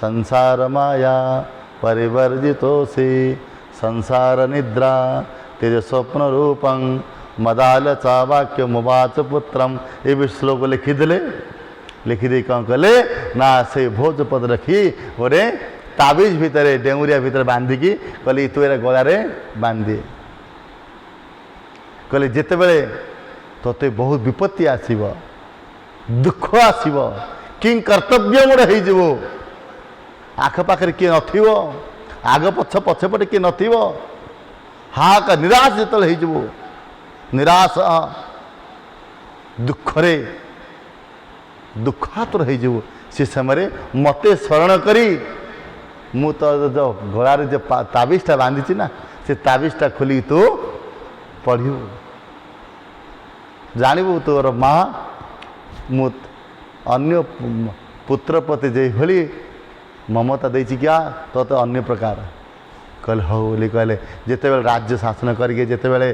संसार माया परिवर्जितोसी संसार निद्रा तेज स्वप्न रूपं मदालचा वाक्य मुवाच पुत्रम ये भी श्लोक लिखिदे लिखिदे कौन कले ना से भोजपद रखी गोटे ताबिज भितर डेंगुरिया भितर बांधिकी कहली तू एरा गलारे बांधि कहले जिते बड़े तोते बहुत विपत्ति आसीब दुख आसीब कि कर्तव्य मोड़ हो आखपाखे किए नथिबो आग पछ पछपटे किए नथिबो हाक निराश जो निराश दुखरे दुखातुर हो से समय मते शरण करी मु तो जो गलार जो ताबिजटा बांधी ना से ताबिजटा खोली तू पढ़ू जानबू तोर माँ मु अन्य पुत्र प्रति जो भली ममता देछि क्या तो अन्य प्रकार कहले हौ बोली कहले जिते बेले राज्य शासन करके जिते बेले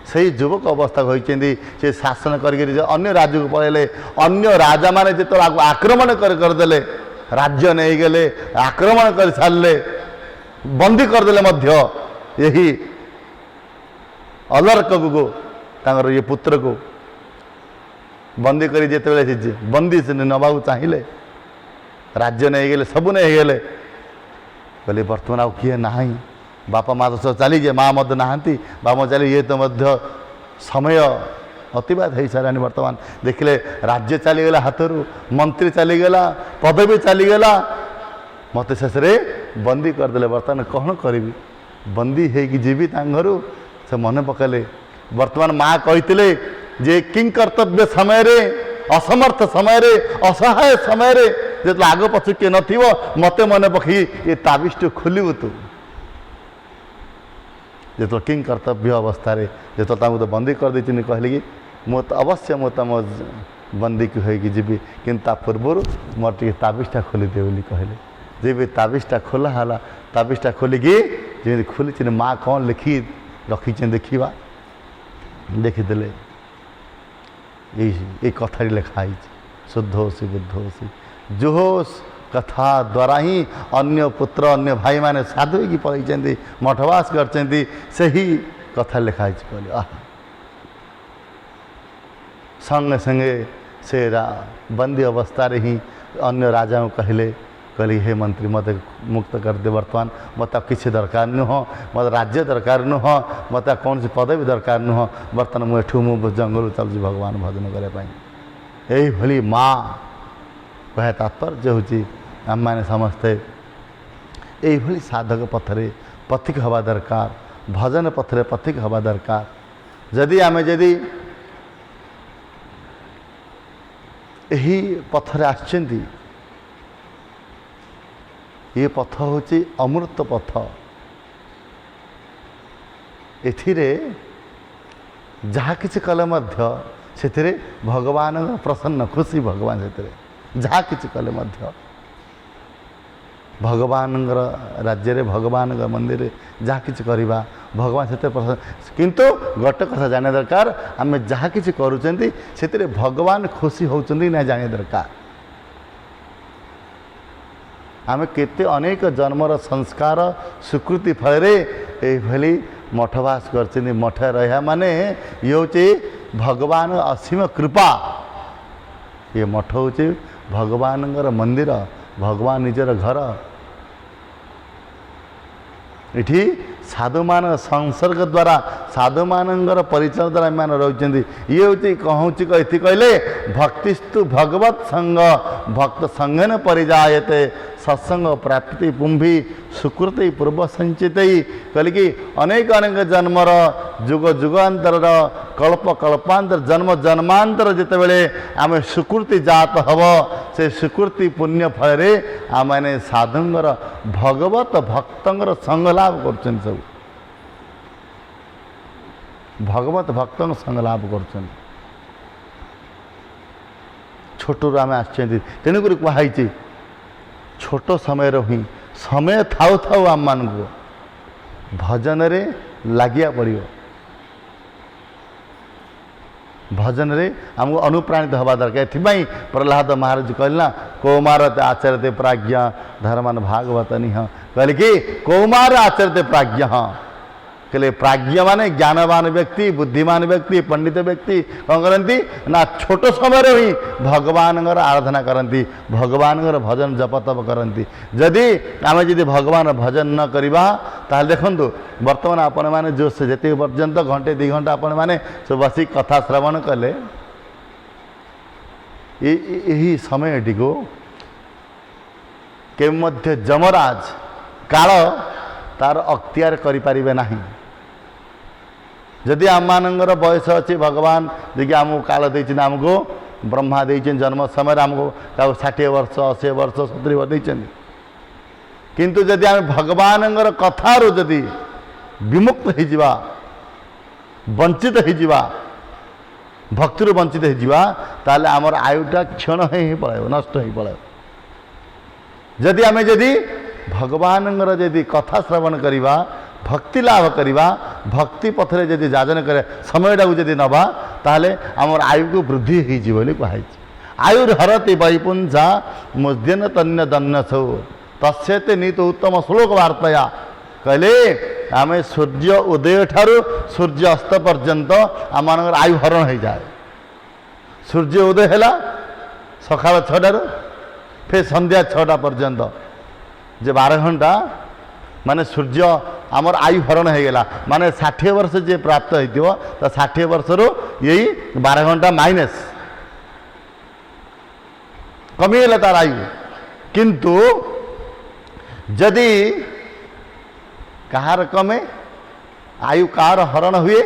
से युवक अवस्था होइछन्ति से शासन करके अन्य राज्य को पळेले अन्य राजा माने जो आक्रमण करदेले राज्य नहीं गले आक्रमण कर सारे बंदी करदेले मध्य यही अलर्क को तांगर ये पुत्र को बंदी करी जिते बेले बंदी से नवा चाहिए राज्य नहीं गले सब नहीं गले कहले बर्तमान आ किए ना बापा माँ तो चली जे माँ मध्य नहांती बापा चली ये तो मध्य समय अतिबाद हो सारा बर्तमान देखले राज्य चलीगला हाथर मंत्री चलीगला पदवी चलीगला मत शेष बंदी करदे बर्तमान कौन करी बंदी होगी जीवी घर से मन पकड़े वर्तमान माँ कहते जे किं कर्तव्य समय रे असमर्थ समय रे असहाय समय रे जो आग पछु किए नथिबो मते मन पखी ये ताबिष्ट खोलू तू जो किं कर्तव्य अवस्था रे जो तो बंदी कर देती कहले कि मु तो अवश्य मु तुम बंदी की होगी जीवी किंतु पूर्वर मोर टे ताबिष्टा खोलीदे बोली कहले जी ताबिष्टा खोला है ताबिष्टा खोलिकी जमी खोली माँ कौन लिखी रखी देखा देखीदे ये कथा लिखाई शुद्ध होसी बुद्ध होसी जोहोस कथा द्वारा ही अन्य पुत्र अन्य भाई माने साधु की पलि मठवास कर कथा लिखाई कहले आह संगे संगे से बंदी अवस्था रे ही अन्य राजा कहले कहली हे मंत्री मत मुक्त कर दे वर्तमान मत किसी दरकार नुह मत राज्य दरकार नुह मत कौन सी पदवी दरकार नुह बर्तमान मुझे जंगल चलुँ भगवान भजन करने यही माँ कह तात्पर्य हूँ आम मैंने समस्ते यही साधक पथरे पथिक हवा दरकार भजन पथरे पथिक हवा दरकार जदि आम जदि यही पथरे आछंती ये पथ हूँ अमृत पथ एथिरे जहाँ किसी कले मध्य से भगवान प्रसन्न खुशी भगवान से जहाँ किसी कले मध्य भगवान राज्य रे भगवान मंदिर जहाँ किसी करवा भगवान से प्रसन्न किंतु गोटे कथा जाने दरकार आम जहाँ किसी करुँच से भगवान खुशी होती ना जाने दरकार आम केते अनेक जन्मर संस्कार स्वीकृति फल ये मठवास कर मठ रहा माने ये हूँ भगवान असीम कृपा ये मठ हूँ भगवान मंदिर भगवान निजर घर इठी साधु मान संसर्ग द्वारा साधु मानकर परिचय द्वारा मान रही ये हूँ कहूँ कही कहले भक्तिस्तु भगवत संग भक्त संगन परिजायते सत्संग प्राप्ति पुंभी सुकृति पूर्व संचित कहली कि अनेक अनेक जन्मर जुग जुगांतर कल्प कल्पांतर जन्म जन्मांतर जिते बड़े आम सुकृति जात हब से सुकृति पुण्य फल आम मैंने साधुंगर भगवत भक्तर संग लाभ कर सब भगवत भक्त संग लाभ कर छोटू आम आनुक कहुई छोट समय ही समय थाउ थाउ आम मान भजन रे लगिया पड़ो भजन रे आमको अनुप्राणित हवा दरकार ये प्रहलाद महाराज कहना कौमार आचरते प्राज्ञ धर्मान भागवत निह कहले कि कौमार आचरते प्राज्ञ कहले प्राज्ञ माने ज्ञानवान व्यक्ति बुद्धिमान व्यक्ति पंडित व्यक्ति कौन करती ना छोट समय ही भगवान आराधना करती भगवान भजन जप तप करती जदि आम जदि भगवान भजन न करवा ताल देखु बर्तमान आपण मैंने जो से जिते पर्यंत घंटे 2 घंटा आपण मैंने सब बसी कथा श्रवण कले यही समय टी को के मध्य जमराज काल तार अख्तियार करें ना जदि आम मानकर बयस अच्छी भगवान जी आमको काल देती आमको ब्रह्मा दे जन्म समय आमको 60 वर्ष 80 वर्ष 70 वर्ष देते किंतु जदि आम भगवान कथार जदि विमुक्त हो वंचित हो भक्ति वंचित हो आमर आयुटा क्षण ही पड़े नष्ट हो पड़े जदि आम जदि भगवान जदि कथा श्रवण करवा भक्ति लाभ करवा भक्ति पथरे जदि जाजन करे समयटा को जदि नवा ताले आमर आयु को वृद्धि हो कहुई आयुर्हरति वैपुंसा मुद्यन तन्य दन्य सौ तस्ते नीत उत्तम श्लोक वार्ताया कहले आम सूर्य उदय ठारू सूर्य अस्त पर्यंत आम आयु हरण हो जाए सूर्य उदय है सकाल 6टार फिर संध्या 6टा पर्यंत जे 12 घंटा माने सूर्य आमर आयु हरण हो गला माने 60 वर्ष जे प्राप्त हो तो 60 वर्ष रो यही 12 घंटा माइनस कमीगला तार आयु किंतु जदि कहार कमे आयु कार हरण हुए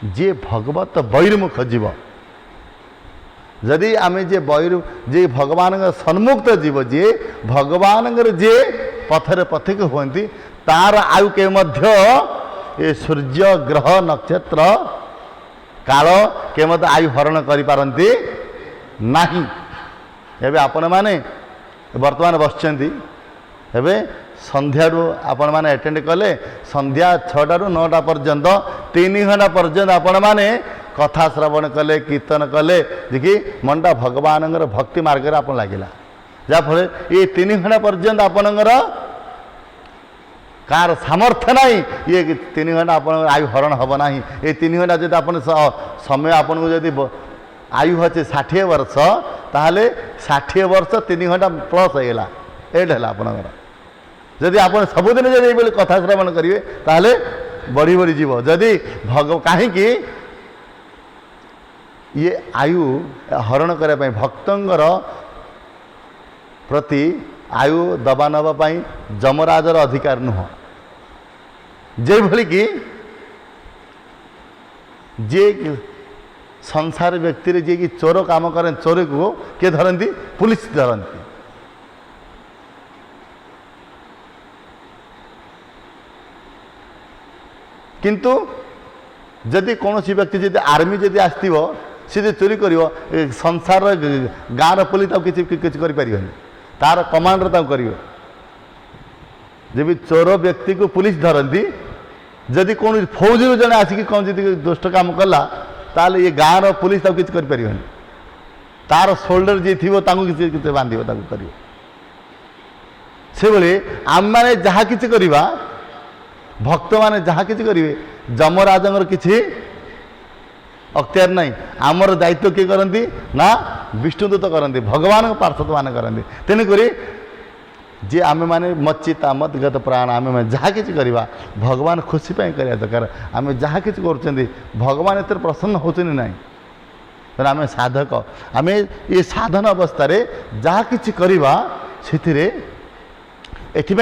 जे भगवत बैर्मुख जीव जदि आम जे जे भगवान सन्मुक्त जीव जे भगवान जे पथरे पथिक हुई तार आयु के मध्य ये सूर्य ग्रह नक्षत्र काल के मध्य आयु हरण करिपारंती नहीं। एबे आपण माने वर्तमान बसचंती एबे संध्या आपण माने अटेंड कले संध्या 6टा रु 9टा पर्यंत 3 घंटा पर्यंत आपण माने कथा श्रवण कले कीर्तन कले देखि मनटा भगवान भक्ति मार्ग रे आपण लागिला जाफल ये 3 घंटा पर्यंत आपणकर कार सामर्थ्य नहीं ये 3 घंटा आप आयु हरण हम ना ये 3 घंटा जब आप समय आपन को जब आयु अच्छे 60 वर्ष ताहले 60 वर्ष 3 घंटा प्लस होगा एट है आपणकर जदि आप सबुदिन जब ये कथा श्रवण करेंगे ताहले बढ़ी बढ़ी जीव जदि कहीं ये आयु हरण करने भक्तर प्रति आयु दबा नवाई जमराजर अधिकार नुह जे भली कि जे संसार व्यक्ति रे जे कि चोर काम करें चोर को किए धरती पुलिस धरती किंतु जदि कौन व्यक्ति जब आर्मी जब आसो सी जो चोरी कर संसार गाँव पुलिस किसी कर तार कमांडर करेंगे जब चोर व्यक्ति को पुलिस धरती जदि कौन फौजी जड़े आसिक कौन जी दुष्ट काम कला ताल ये गाँव पुलिस किसी कर तार शोल्डर जी थी किसी बांध कर से आम मैंने जहाँ कि करवा भक्त मैंने जहाँ कि करेंगे जमराज किसी अख्तियार नहीं आमर दायित्व किए करती ना विष्णुदूत करती भगवान पार्षद मान करती तेणुक जे आम मैंने मच्चिता मत गत प्राण आम मैंने जहाँ कि करवा भगवान खुशी करवा दरकार आम जहाँ कि कर भगवान एत प्रसन्न होचुनि ना तेना आम साधक आम ये साधन अवस्था जहाँ कि करवा से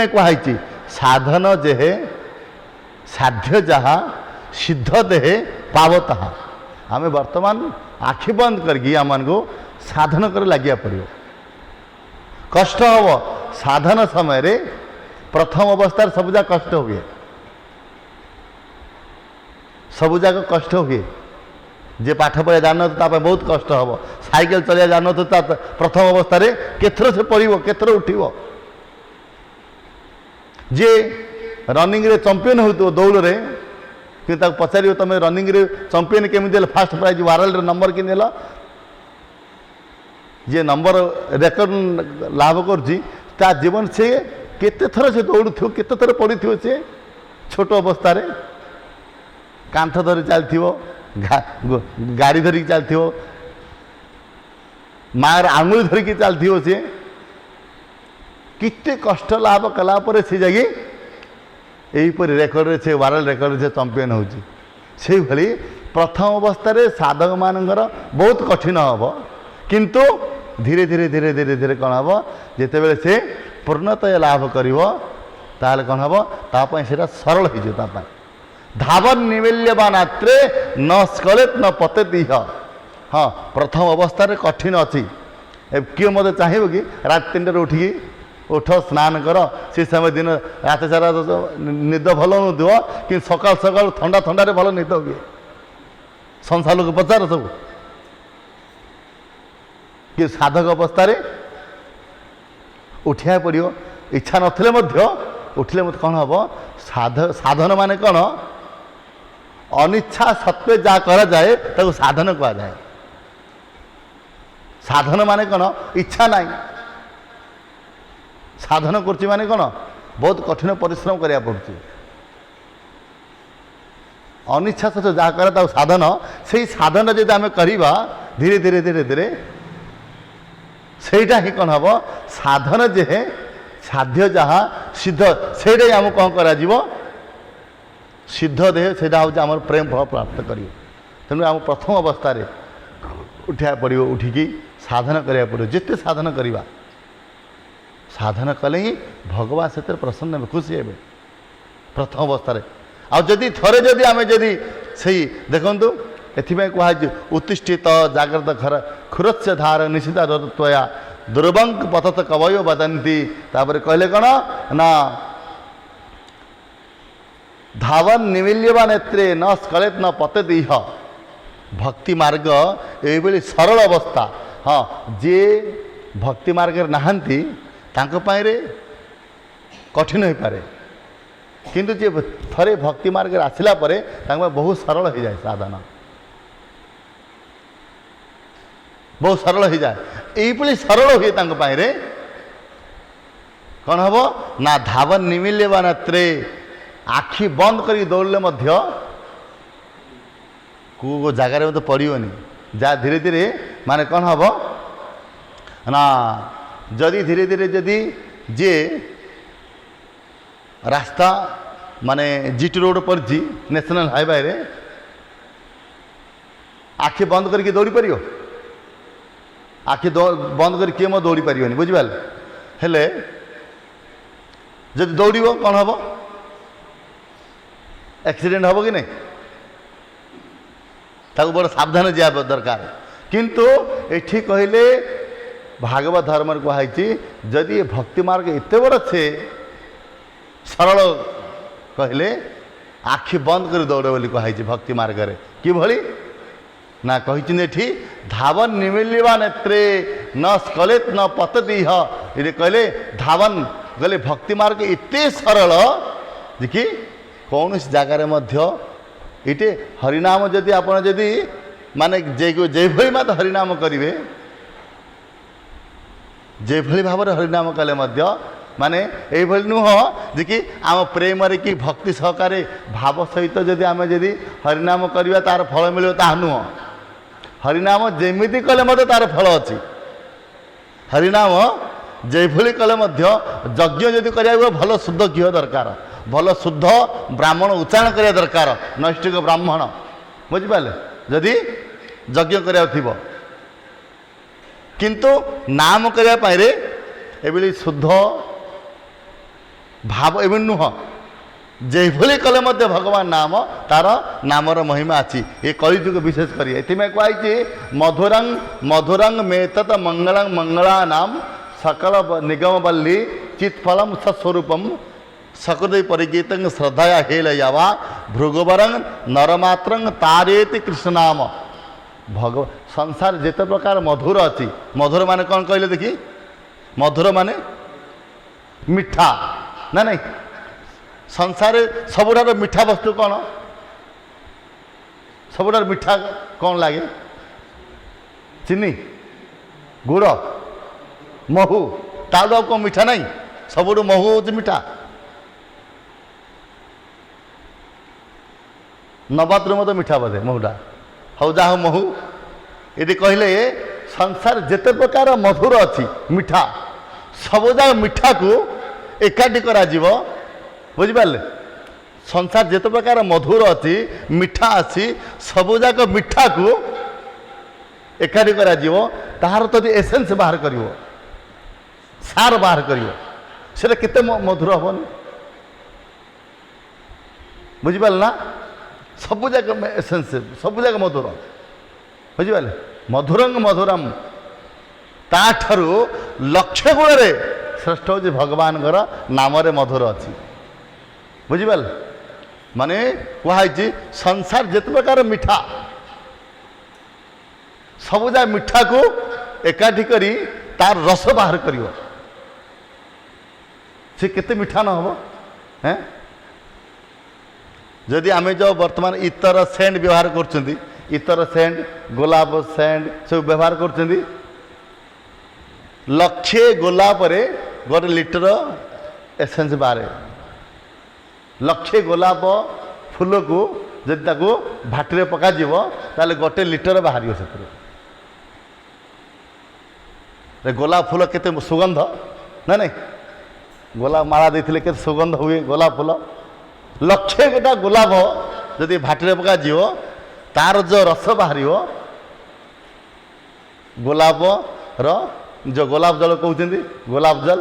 कहुई साधन जेहे साध्य जहाँ सिद्ध देहे पावता आम वर्तमान आखि बंद करके आम को साधन कर लगे पड़ो कष्ट हम साधन समय रे प्रथम अवस्था सबुजा कष्ट हुए सबुजाक कष्ट हुए जे पाठ पढ़ा जान बहुत कष्ट हम साइकेल चलिया जान प्रथम अवस्था केथर से पड़ो केथर उठिव जे रनिंग रे चंपियन हो दौड़ रे कि पचार तुम रनिंग रे चंपियन केमी फास्ट प्राइज वर्ल्ड नंबर कि जे नंबर रेकर्ड लाभ कर जीवन से केते थर से दौड़ थो केते थर पड़ी थो से छोट अवस्था रे कांथ धरी चलती गाड़ी धरिकी चलती मार आंगुल धरिकी चलती से किते कष्ट लाभ कलापर से जाए यहीपरि रेकर्ड से वर्ल्ड रेकर्ड से चंपियन होची भली प्रथम अवस्था साधक मानकर बहुत कठिन हम किंतु धीरे धीरे धीरे धीरे धीरे कौन हम जिते से पूर्णतया लाभ कर कौन हम तापाई से सरल हो धावन निमिल्यवान आत्रे न स्खलित न पतेति हाँ प्रथम अवस्था कठिन अच्छी किए मत चाहिए कि रात 3 उठिकी उठ स्नान कर से समय दिन रात सारा निद भल नुव कि सकाल सकाल ठंडा ठंडा रे भल निद हुए संसार लोग पचार सब कि साधक अवस्था उठा पड़ो इच्छा नथिले उठिले मत कौन हम साधन माने कौन अनिच्छा सत्वे जहाँ करा जाए ताको साधन कहा जाए साधन माने कौन इच्छा नहीं साधन करछि माने कौन बहुत कठिन परिश्रम करिया पड़ुछि अनिच्छा सत्वे जहाँ करे ताको साधन से साधन जब आम करवा धीरे धीरे धीरे धीरे सेटा ही कौन हम साधन जे साध्य जहाँ सिद्ध से आम कौन करा सिद्ध देह से हूँ प्रेम फल प्राप्त कर तेणु आम प्रथम अवस्था उठा पड़ो उठिकी साधन करा पड़ो जिते साधन करवा साधन कले ही भगवान से प्रसन्न खुशी हे प्रथम अवस्था आदि थरे जदि आम जदि ସେଇ ଦେଖନ୍ତୁ ଏଥିପାଇଁ କୁହାଯାଇଛି ଉତ୍ତିଷ୍ଠିତ ଜାଗ୍ରତ ଖୁରସ୍ୟ ଧାର ନିଶିତ ତ୍ୱୟା ଦୁର୍ବଙ୍କ ପତତ କବୟ ବଦନ୍ତି। ତାପରେ କହିଲେ କ'ଣ ନା ଧାବନ ନିମିଲ୍ୟବା ନେତ୍ରେ ନ ସ୍କଲେତ ନ ପତେତ ଇହ। ଭକ୍ତି ମାର୍ଗ ଏଇଭଳି ସରଳ ଅବସ୍ଥା। ହଁ, ଯିଏ ଭକ୍ତି ମାର୍ଗରେ ନାହାନ୍ତି ତାଙ୍କ ପାଇଁରେ କଠିନ ହୋଇପାରେ, କିନ୍ତୁ ଯିଏ ଥରେ ଭକ୍ତି ମାର୍ଗରେ ଆସିଲା ପରେ ତାଙ୍କ ପାଇଁ ବହୁତ ସରଳ ହୋଇଯାଏ। ସାଧନ ବହୁତ ସରଳ ହୋଇଯାଏ। ଏଇଭଳି ସରଳ ହୁଏ ତାଙ୍କ ପାଇଁରେ କ'ଣ ହେବ ନା ଧାବନ ନିମିଲ୍ୟବା ନେତ୍ରେ ଆଖି ବନ୍ଦ କରିକି ଦୌଡ଼ିଲେ ମଧ୍ୟ କେଉଁ ଜାଗାରେ ମଧ୍ୟ ପଡ଼ିବନି। ଯାହା ଧୀରେ ଧୀରେ ମାନେ କ'ଣ ହେବ ନା ଯଦି ଧୀରେ ଧୀରେ ଯଦି ଯିଏ ରାସ୍ତା ମାନେ ଜିଟି ରୋଡ଼ ପଡ଼ିଛି ନ୍ୟାସନାଲ୍ ହାଇୱେରେ ଆଖି ବନ୍ଦ କରିକି ଦୌଡ଼ି ପାରିବ? ଆଖି ବନ୍ଦ କରି କିଏ ମଧ୍ୟ ଦୌଡ଼ି ପାରିବନି, ବୁଝିପାରିଲେ? ହେଲେ ଯଦି ଦୌଡ଼ିବ କ'ଣ ହେବ? ଆକ୍ସିଡେଣ୍ଟ ହେବ କି ନାହିଁ? ତାକୁ ବଡ଼ ସାବଧାନ ଯିବା ଦରକାର। କିନ୍ତୁ ଏଠି କହିଲେ ଭାଗବତ ଧର୍ମରେ କୁହାଯାଇଛି ଯଦି ଏ ଭକ୍ତି ମାର୍ଗ ଏତେ ବଡ଼ ସେ ସରଳ କହିଲେ ଆଖି ବନ୍ଦ କରି ଦୌଡ଼ ବୋଲି କୁହାଯାଇଛି ଭକ୍ତି ମାର୍ଗରେ। କିଭଳି ନା କହିଛନ୍ତି ଏଠି ଧାବନ ନିମିଲ୍ୟବା ନେତ୍ରେ ନ ସ୍କଲେତ ନ ପତତି ଇହ। ଏଠି କହିଲେ ଧାବନ କହିଲେ ଭକ୍ତି ମାର୍ଗ ଏତେ ସରଳ ଯେ କି କୌଣସି ଜାଗାରେ ମଧ୍ୟ ଏଠି ହରିନାମ ଯଦି ଆପଣ ଯଦି ମାନେ ଯେଭଳି ମାତ୍ରା ହରିନାମ କରିବେ, ଯେଭଳି ଭାବରେ ହରିନାମ କଲେ ମଧ୍ୟ ମାନେ ଏଇଭଳି ନୁହଁ ଯେ କି ଆମ ପ୍ରେମରେ କି ଭକ୍ତି ସହକାରେ ଭାବ ସହିତ ଯଦି ଆମେ ଯଦି ହରିନାମ କରିବା ତାର ଫଳ ମିଳିବ ତାହା ନୁହଁ। ହରିନାମ ଯେମିତି କଲେ ମଧ୍ୟ ତାର ଫଳ ଅଛି। ହରିନାମ ଯେଭଳି କଲେ ମଧ୍ୟ ଯଜ୍ଞ ଯଦି କରିବାକୁ ଭଲ ଶୁଦ୍ଧ ଘିଅ ଦରକାର, ଭଲ ଶୁଦ୍ଧ ବ୍ରାହ୍ମଣ ଉଚ୍ଚାରଣ କରିବା ଦରକାର, ନୈଷ୍ଠିକ ବ୍ରାହ୍ମଣ, ବୁଝିପାରିଲେ? ଯଦି ଯଜ୍ଞ କରିବାକୁ ଥିବ, କିନ୍ତୁ ନାମ କରିବା ପାଇଁରେ ଏଭଳି ଶୁଦ୍ଧ ଭାବ ଏଭଳି ନୁହଁ। ଯେଭଳି କଲେ ମଧ୍ୟ ଭଗବାନ ନାମ ତାର ନାମର ମହିମା ଅଛି। ଏ କଳିଯୁଗ ବିଶେଷ କରି ଏଥିପାଇଁ କୁହାଯାଇଛି ମଧୁରଂ ମଧୁରଂ ମେତତ ମଙ୍ଗଳଂ ମଙ୍ଗଳା ନାମ ସକଳ ନିଗମବଲ୍ଲୀ ଚିତ୍ଫଳಂ ସତ୍ସ୍ୱରୂପମ୍ ସକୃତି ପରିଗୀତଂ ଶ୍ରଦ୍ଧାୟା ହେଲୟାବା ଭୃଗୁବରଂ ନରମାତ୍ରଂ ତାରେତି କୃଷ୍ଣନାମ। ସଂସାର ଯେତେ ପ୍ରକାର ମଧୁର ଅଛି, ମଧୁର ମାନେ କ'ଣ କହିଲେ ଦେଖି? ମଧୁର ମାନେ ମିଠା ନା ନାଇଁ? ସଂସାରରେ ସବୁଠାରୁ ମିଠା ବସ୍ତୁ କ'ଣ? ସବୁଠାରୁ ମିଠା କ'ଣ ଲାଗେ? ଚିନି, ଗୁଡ଼, ମହୁ, ତାଠୁ ଆଉ କ'ଣ ମିଠା ନାହିଁ? ସବୁଠୁ ମହୁ ହେଉଛି ମିଠା। ନବାତରୁ ମଧ୍ୟ ମିଠା ବୋଧେ ମହୁଟା। ହଉ ଯାହା ହଉ ମହୁ। ଏଠି କହିଲେ ସଂସାର ଯେତେ ପ୍ରକାର ମଧୁର ଅଛି ମିଠା, ସବୁଯାକ ମିଠାକୁ ଏକାଠି କରାଯିବ, ବୁଝିପାରିଲେ? ସଂସାର ଯେତେ ପ୍ରକାର ମଧୁର ଅଛି ମିଠା ଅଛି, ସବୁଯାକ ମିଠାକୁ ଏକାଠି କରାଯିବ, ତାହାର ଯଦି ଏସେନ୍ସ ବାହାର କରିବ, ସାର ବାହାର କରିବ, ସେଟା କେତେ ମଧୁର ହବନି? ବୁଝିପାରିଲେ ନା? ସବୁଯାକ ଏସେନ୍ସ, ସବୁଯାକ ମଧୁର, ବୁଝିପାରିଲେ? ମଧୁରଂ ମଧୁରମ୍, ତାଠାରୁ ଲକ୍ଷ ଗୁଣରେ ଶ୍ରେଷ୍ଠ ହେଉଛି ଭଗବାନଙ୍କର ନାମରେ ମଧୁର ଅଛି, ବୁଝିପାରିଲେ? ମାନେ କୁହାଯାଇଛି ସଂସାର ଯେତେ ପ୍ରକାର ମିଠା, ସବୁଯାକ ମିଠାକୁ ଏକାଠି କରି ତାର ରସ ବାହାର କରିବ, ସେ କେତେ ମିଠା ନ ହେବ? ହେଁ, ଯଦି ଆମେ ଯେଉଁ ବର୍ତ୍ତମାନ ଇତର ସେଣ୍ଟ ବ୍ୟବହାର କରୁଛନ୍ତି, ଇତର ସେଣ୍ଟ, ଗୋଲାପ ସେଣ୍ଟ ସବୁ ବ୍ୟବହାର କରୁଛନ୍ତି, ଲକ୍ଷେ ଗୋଲାପରେ ଗୋଟେ ଲିଟର ଏସେନ୍ସ ବାହାରେ। ଲକ୍ଷେ ଗୋଲାପ ଫୁଲକୁ ଯଦି ତାକୁ ଭାଟିରେ ପକାଯିବ ତାହେଲେ ଗୋଟେ ଲିଟର ବାହାରିବ ସେଥିରୁ। ଗୋଲାପ ଫୁଲ କେତେ ସୁଗନ୍ଧ ନା ନାଇଁ? ଗୋଲାପ ମାଳା ଦେଇଥିଲେ କେତେ ସୁଗନ୍ଧ ହୁଏ ଗୋଲାପ ଫୁଲ। ଲକ୍ଷେ ଗୋଟା ଗୋଲାପ ଯଦି ଭାଟିରେ ପକାଯିବ ତାର ଯେଉଁ ରସ ବାହାରିବ, ଗୋଲାପର ଯେଉଁ ଗୋଲାପ ଜଳ କହୁଛନ୍ତି, ଗୋଲାପ ଜଳ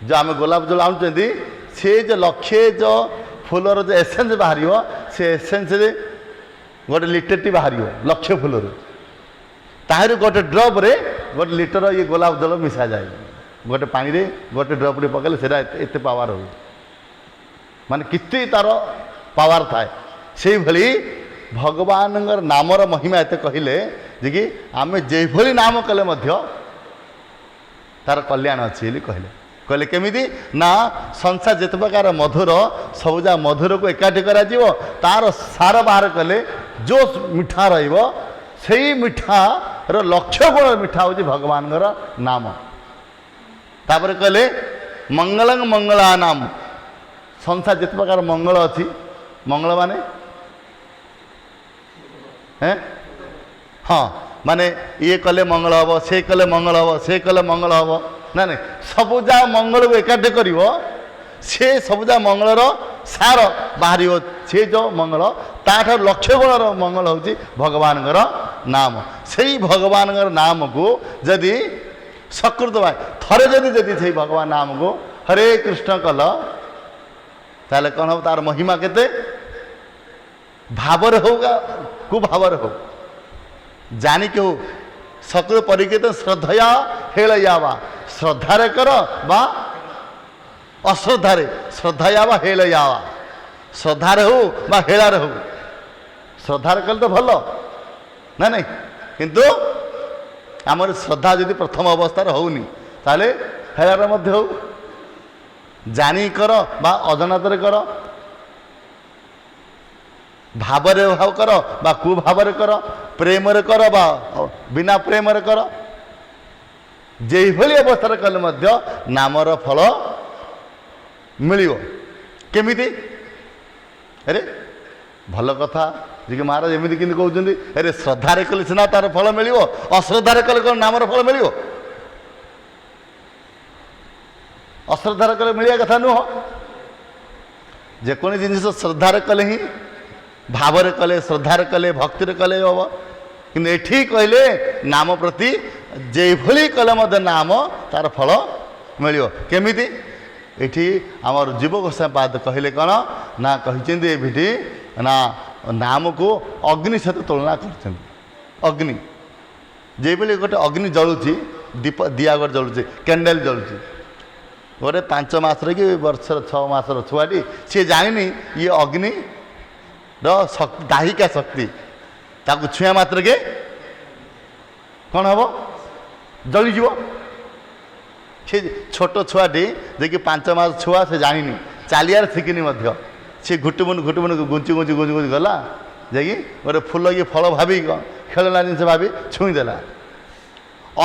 ଯେଉଁ ଆମେ ଗୋଲାପ ଜଳ ଆଣୁଛନ୍ତି, ସେ ଯେଉଁ ଲକ୍ଷେ ଯେଉଁ फूलर जो एसेन्स बाहर से एसेन्स गोटे लिटरटी बाहर लक्ष फूलर ताहर गोटे ड्रप रे गोटे लिटर ये गोलाप जल मिसा जाए गोटे पानी रे गोटे ड्रप रे पकड़े से एत पावर हो माने कितनी तार पावर थाए से भली भगवान नामर महिमा एत कहले जे कि आम जे भली नाम कले मध्य तार कल्याण अच्छी कहले कहले केमिति ना संसार जिते प्रकार मधुर सबुजा मधुर को एकाठी करा जीवो तार सार बाहर कले जो मिठा रहिबो सेही मिठार लक्ष्य गुण मिठा हूँ भगवान नाम तापर कहले मंगलं मंगला नाम संसार जिते प्रकार मंगल अच्छी मंगल माने हैं हाँ माने ये कले मंगल हम से कले मंगल हम से कले मंगल हम ना नहीं सबुजा मंगल को एकाठी कर से सबुजा मंगलर सार बाहर से जो मंगल ताठ लक्ष्य गुणर मंगल हूँ भगवान नाम से भगवान नाम को जदि सकृत भाई थरे जदि जदि से भगवान नाम को हरे कृष्ण कल ताले कौन हो तार महिमा केते भावर होगा कु भावर हो जानी के हो सकृत परिकृत श्रद्धया हेलया वा श्रद्धारे कर बा अश्रद्धारे श्रद्धया वा हेलया वा श्रद्धारे हो बा हेलारे हो श्रद्धारे कल तो भल ना नहीं किंतु आमर श्रद्धा यदि प्रथम अवस्थार होनी ताले हेलारे मध्य हो जानी कर बा अजनातरे कर भावरे भाव कर बा कुभावरे कर प्रेम कर बा बिना प्रेम कर जे भली अवस्था कले मध्य नामर फल मिलियो केमिति अरे भल कथा जे कि महाराज एमिति कि कहउछन्ती अरे श्रद्धारे कले सिना तार फल मिलियो अश्रद्धारे कले कोन नामर फल मिलियो अश्रद्धारे कले मिलिया कथा नुह जेकोनी जिनिस श्रद्धारे कले ही भावरे कले श्रद्धारे कले भक्ति कले हम कि एठी कहले नाम प्रति जे भली कले मध्य नाम तार फल मिलियो केमिति एठी आमर जीव गोसाईपाद कहले कौन ना कहते एठी ना नाम को अग्नि सहित तुलना कर अग्नि जे भली गोटे अग्नि जलुची दीप दिया गोटे जलुची कैंडल जलुची गोटे 5 मासर कि वर्षर 6 मासर छुआटी सी जानी ये अग्नि दाहिका शक्ति ताकू छुआ मात्र के कौन हम जलिज से छोट छुआटी जे कि 5 मास छुआ से जानी चालियार शिखिनी सी घुटुमुन घुटुमुन गुंची गुंची गुंची गुंची गला जे गोटे फूल कि फल भावी खेलना जिन भावी छुईदेला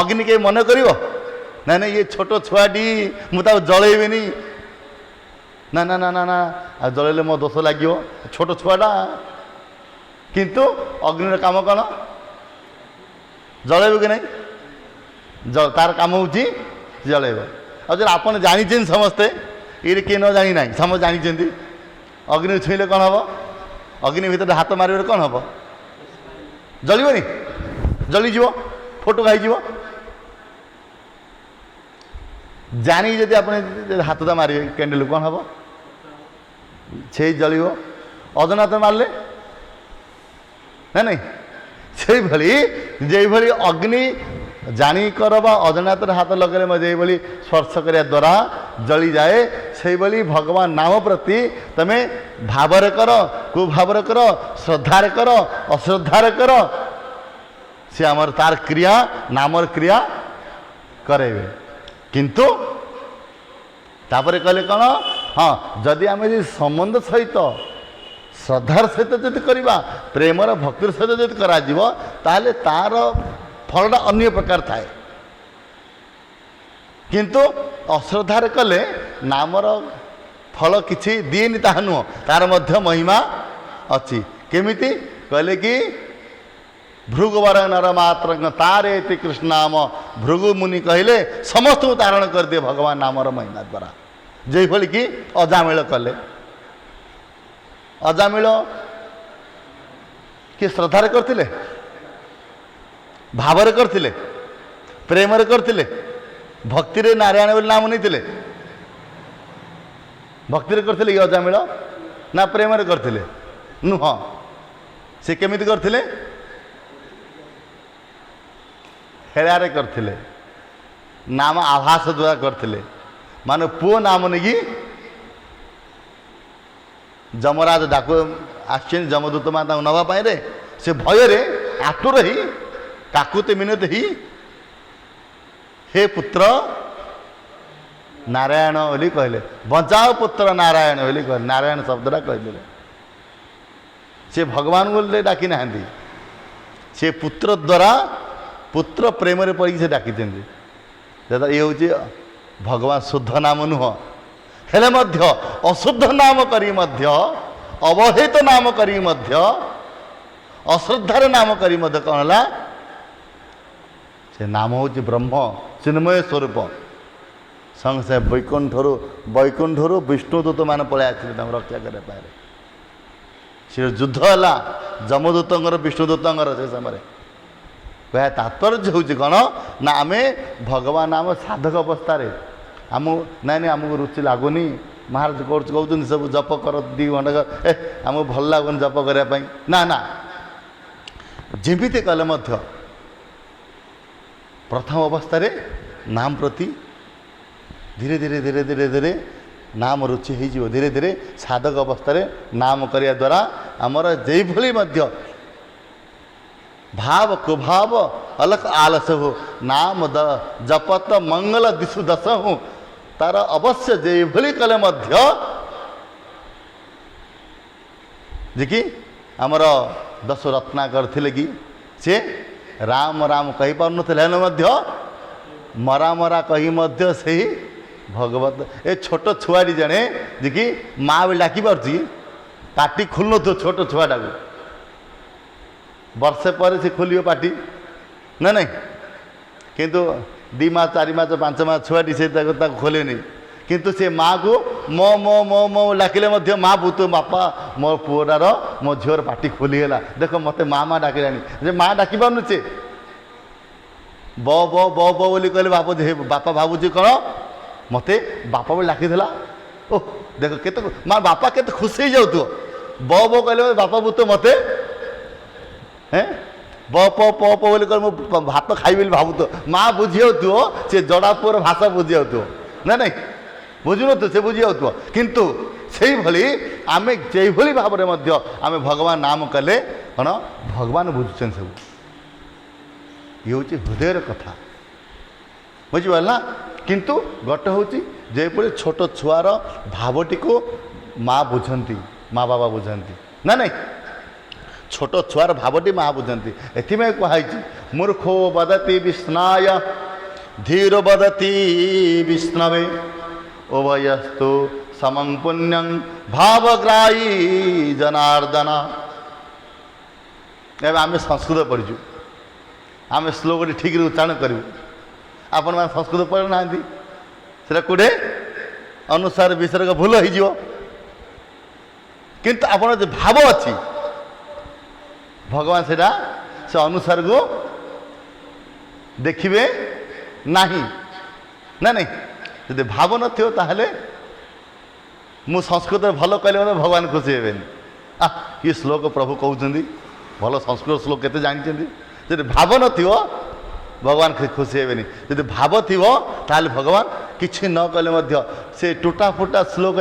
अग्नि के मन कर ना ना ये छोट छुआटी मुझे जलैबी ना ना ना ना ना जलैले मो दोष लगे छोट छुआटा किंतु अग्नि काम कौन जलैब कि नहीं तार काम हूँ जलैब और जब आप जानी समस्ते ये किए न जानी ना समस्त जानी अग्नि छुईले कौन हम अग्नि भितर हाथ मारे कौन हम जलबनी जलीज फोटो खाई जानी जब आप हाथटा मारे कैंडल कौन हम से जलिव अजनात मारे ना नहीं से भली जे भली अग्नि जानी कर बा अजनात हाथ लगे जे भली स्पर्श करिया द्वारा जली जाए से भली भगवान नाम प्रति तमें भावरे कर कुभावरे कर श्रद्धारे कर अश्रद्धारे कर से आमर तार क्रिया नामर क्रिया करेबे किंतु तापरे कहले कौन हाँ जदि आम संबंध सहित श्रद्धार सहित जब करवा प्रेमर भक्तिर सहित जब करा ताले तार फलटा अन्य प्रकार थाए किंतु अश्रद्धार कले नामर फल किछि दिएनि ताहा नुह तार मध्य महिमा अच्छी केमिति कहले कि भृगुवर नर मात्र तारे कृष्ण नाम भृगु मुनि कहले समस्त को तारण कर दिए भगवान नामर महिमा द्वारा जे भली कि अजामिल कले अजामिल कि श्रद्धार करथिले भावरे करथिले प्रेमरे करथिले भक्ति रे नारायण बोली नाम नहीं भक्ति रे करथिले कि अजामिल ना प्रेम करथिले नुह से केमिति करथिले हेलारे करथिले नाम आभास द्वारा करथिले माने पुओ नाम नेगी जमराज डाक आश्चर्य जमदूत माता नवा पाए रे से भय रे आतुर ही काकुते मिनते ही हे पुत्र नारायण बोली कहले बचाओ पुत्र नारायण बोली कहले नारायण शब्दटा कहले से भगवान बोले डाकी ना से पुत्र द्वारा पुत्र प्रेम रे पड़ी से डाकी दादा ये हूँ भगवान शुद्ध नाम नुह हेले मध्य अशुद्ध नाम करी मध्य अवहेत नाम करी मध्य अश्रद्धार नाम करी मध्य कौन है से नाम हूँ ब्रह्म चिन्मय स्वरूप संग से वैकुंठर विष्णुदूत मान पलि आसते रक्षा करने पाए से युद्ध है जमदूत विष्णुदूत से समय कह तात्पर्य हूँ कौन ना आम भगवान नाम साधक अवस्था आम नाई नहीं आमको रुचि लगुनि महाराज कहते सब जप कर 2 घंटा आमको भल लगुन जप करने ना ना जमीती कले प्रथम अवस्था नाम प्रति धीरे धीरे धीरे धीरे धीरे नाम रुचि हो धीरे धीरे साधक अवस्था नाम करने द्वारा आमर जे भाव कुभाव अलख आलस हो नाम जपत मंगल दिशु दस हूँ तार अवश्य जे भली कले कि आमर 10 रत्नाकर थिले कि से राम राम कही पार मरा मरा कही से भगवत ए छोट छुआटी जड़े जे कि माँ भी डाकी पार्टी पाटी खुल न छोट छुआटा को वर्षे पर से खोलियो पाटी ना नहीं किंतु 2 मास 4 मास 5 मास छुआटी से खोलेनि किंतु से माँ को मो मो मो मो डाकिले माँ बुत बापा मो पुअटार मो झीवर पाटी खोलीगला देख मत माँ माँ डाकिलानी जे माँ डाकी पारे ब ब ब बोली कहले बापा भावुची कौन मत बापा बोली डाकीला ओह देख के माँ बापा के खुशी हो जाऊ ब ब कहले बापा बुत मत हैं ब प प प बोली कह भात खाइबी भावु तो माँ बुझी हो से जड़ा पुअर भाषा बुझी हो ना नहीं बुझुन तो से बुझी हो किंतु से भली आम जो भाव में आम भगवान नाम कले कौन भगवान बुझुन सब ये हूँ हृदय कथा बुझिपार ना किंतु गोटे हूँ जेपरी छोट छुआर भावटी को माँ बुझंती माँ बाबा बुझंती ना नहीं छोट छुआर भावटी माँ बुझंती एथिमे कहुई मूर्खो वदति विस्नाय धीर वदति विष्णवे उभयस्तु समं पुण्यं भावग्राही जनार्दन एवं आम संस्कृत पढ़ी आम श्लोक ठीक उच्चारण करूँ आपण मैंने संस्कृत पढ़ ना से कौटे अनुसार विसर्ग भूल हो किंतु आपण जो भाव अच्छी भगवान से अनुसार को देखिए नहीं ना नहीं जब भाव न मु संस्कृत भल कहले भगवान खुशी हे ये श्लोक प्रभु कहते भल संस्कृत श्लोक केते जानते जब भाव न भगवान खुशी हे जब भाव थी ताल भगवान किसी न कले से टूटा फुटा श्लोक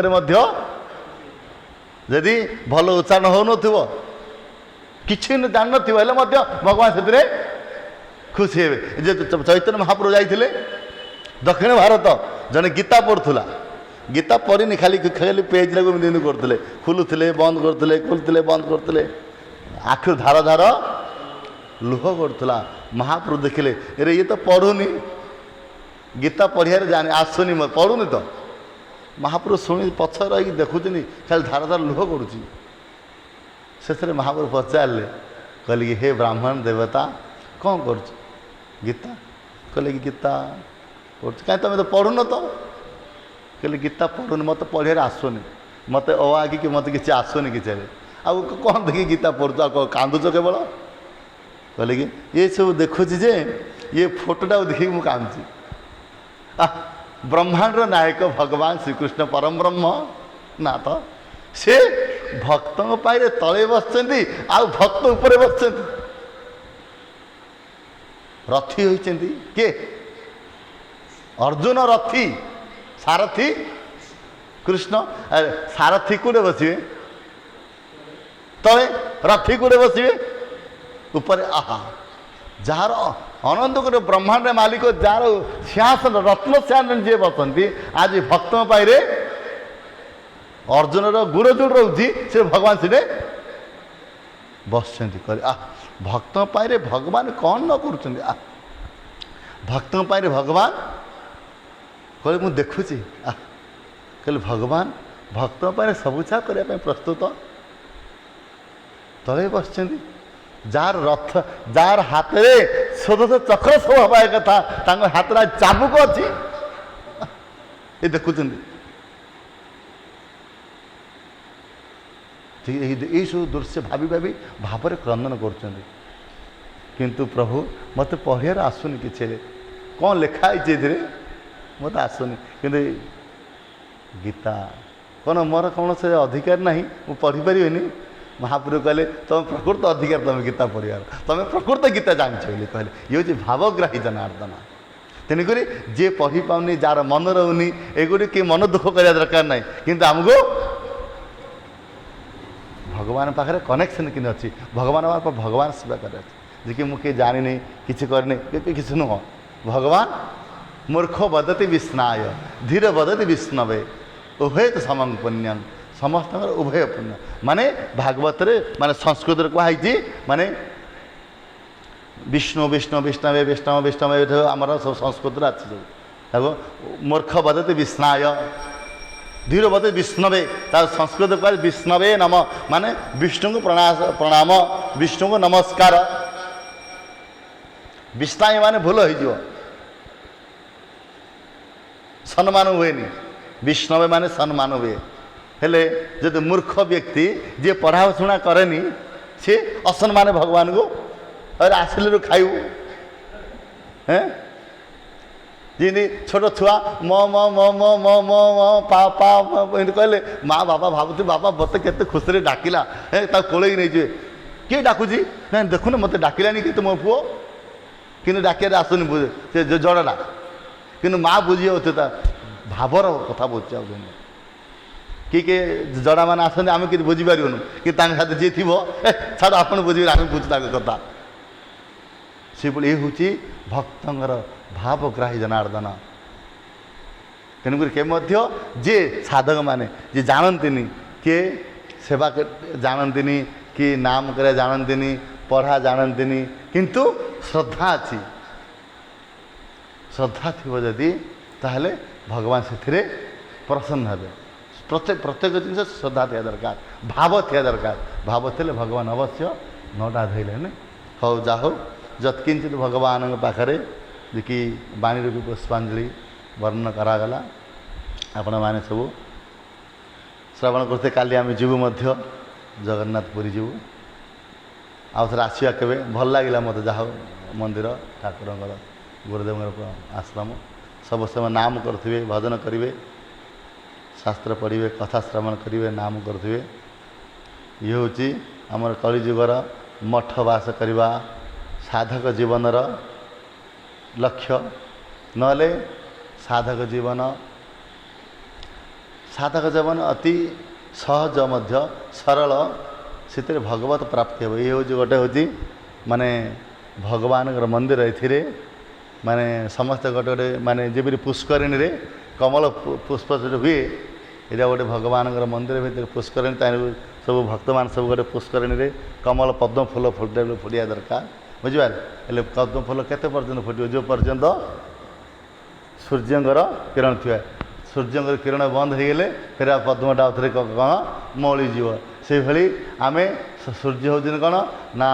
जदि भल उच्चारण हो न किसी जान न भगवान से खुशी हे चैतन्य महाप्रभु जाइए दक्षिण भारत जड़े गीता पढ़ुला गीता पढ़नी खाली खाली पेज लगे दिन करते खुलुले बंद करते खुलुले बंद करते आखिर धार धार लुह करुला महाप्रभु देखिले अरे ये तो पढ़ुनी गीता पढ़िया जाने आसुनी पढ़ुनी तो महाप्रभु शुणी पछ रही देखुनी खाली धार धार लुह करुच्ची शेष महाप्रभु पचारे कहले कि हे ब्राह्मण देवता कौन कर गीता कहले कि गीता पढ़ कहीं तुम तो पढ़ुन तो कहले गीता पढ़ुन मत पढ़िया आसुनी मत आगे कि मत किसी आसुनी किसी आ कौन देखिए गीता पढ़ु कांदुच केवल कहले कि ये सब देखुची जे ये फोटोटा देखिए मुझे कांदी ब्रह्मांड नायक भगवान श्रीकृष्ण परम ब्रह्म ना तो से भक्त पाइरे तले बसचंती आ भक्त ऊपर बसचंती रथी होइचंती के अर्जुन रथी सारथी कृष्ण सारथी कूड़े बसवे तले रथी कूड़े बसवे ऊपर आहा जार अनंत गोटे ब्रह्मांड मालिक जार सिंहासन रत्न सिंहासन जी बसती आज भक्त पाइरे अर्जुन गुड़ जोड़ रोचे से भगवान से बस भक्त पाइरे भगवान कौन न कर भक्त पाइरे भगवान कहले मुझे देखुची कहले भगवान भक्त पाइरे सबुछा करने प्रस्तुत तले बस जार रथ जार हाथ में स्वदस चक्र सब हवा कथा हाथ चाबुक अच्छी ये देखुं ये सब दृश्य भावी भावी भाव क्रंदन कर प्रभु मत पढ़ियार आसुनि कि कौन लिखाई मत आसुनि कि गीता कौन मोर कौन से अधिकार ना मुझे पढ़ी पारे महाप्रभु कहले तुम प्रकृत अधिकार तुम गीता पढ़ार तुम प्रकृत गीता जानछ कहले ये हूँ भावग्राही जनार्दन तेणुक जी पढ़ी पाऊनी जार मन रोनी एगुड़ी किए मन दुख करने दरकार ना कि आमको भगवान पाखे कनेक्शन कि अच्छी भगवान भगवान सेवा कर कि मुझे जानी किसी करनी किसी नुह भगवान मूर्ख बदती विस्नाय धीर बदती विष्णवे उभय तो समं पुण्यं समस्त उभय पुण्य माने भागवत माने संस्कृत कहुई माने विष्णु विष्णु विष्णवे विष्णु विष्णवे आमर सब संस्कृत अच्छी सब मूर्ख बदती विस्नाय धीर बदती विष्णवे संस्कृत कह विष्णवे नम माने विष्णु को प्रणाम विष्णु को नमस्कार विष्णाय माने भूल हो सम्मान हुए विष्णवे माने सम्मान हुए हेले जब मूर्ख व्यक्ति जी पढ़ा शुणा करे सी असम्मान भगवान को अरे आसिलु खाइबू हैं जी छोट छुआ म म म म म म म पा पा कहले माँ बापा भावुती बापा मत के खुशी डाकिला कोल नहीं जी किए डाकुची ना देखुन मत डाकिलानी कि मो पुओ कि डाकिया आसुनि से जड़ाटा कि माँ बुझी भावर कथा बुझा किए जड़ा मैंने आसते आम कि बुझीपारूँ कि साथ जी थी छाड़ आप बुझे आम बुझू कथा से ये हूँ भक्तर भावग्राही जनार्दन तेणुक जे साधक मैंने जी जानती किए सेवा जानती कि नाम कर जानती पढ़ा जानती किंतु श्रद्धा अच्छी श्रद्धा थी जदि ताहले भगवान से प्रसन्न हे प्रत्येक प्रत्येक जिन श्रद्धा थी दरकार भाव थी दरकार भाव थे भगवान अवश्य नौटा धैले हौ जा हो जत्किंचित भगवान पाखे देखि वाणी रूपी पुष्पांजलि वर्णन करागला आपण मैंने सब श्रवण करते काली आम जीवु जगन्नाथपुरी जीवु आउ थे आसवा के भल लगे मत जा मंदिर ठाकुर गुरुदेव आश्रम सब समय नाम करेंगे भजन करेंगे शास्त्र पढ़े कथा श्रवण करेंगे नाम करेंगे ये हूँ आमर कलिजुगर मठवास करवा साधक जीवनर लक्ष्य नले साधक जीवन अति सहज मध्य सरल से भगवत प्राप्ति हे ये हूँ गोटे हूँ माने भगवान मंदिर ये माने समस्त गोटे गोटे माने जमी पुष्करिणी रे कमल पुष्प हुए यहाँ गोटे भगवान मंदिर भीतर पुष्करिणी सब भक्त मान सब गोटे पुष्करिणी रे कमल पद्म फूल फुटिया दरकार बुझिपार हेल्ले पद्म फूल केते पर्यंत फुटो जो पर्यंत सूर्यंकर किरण थी सूर्यंकर किरण बंद हो गले फिर पद्मटा थे कौन मौलीजी से भाई आम सूर्य हूँ कौन ना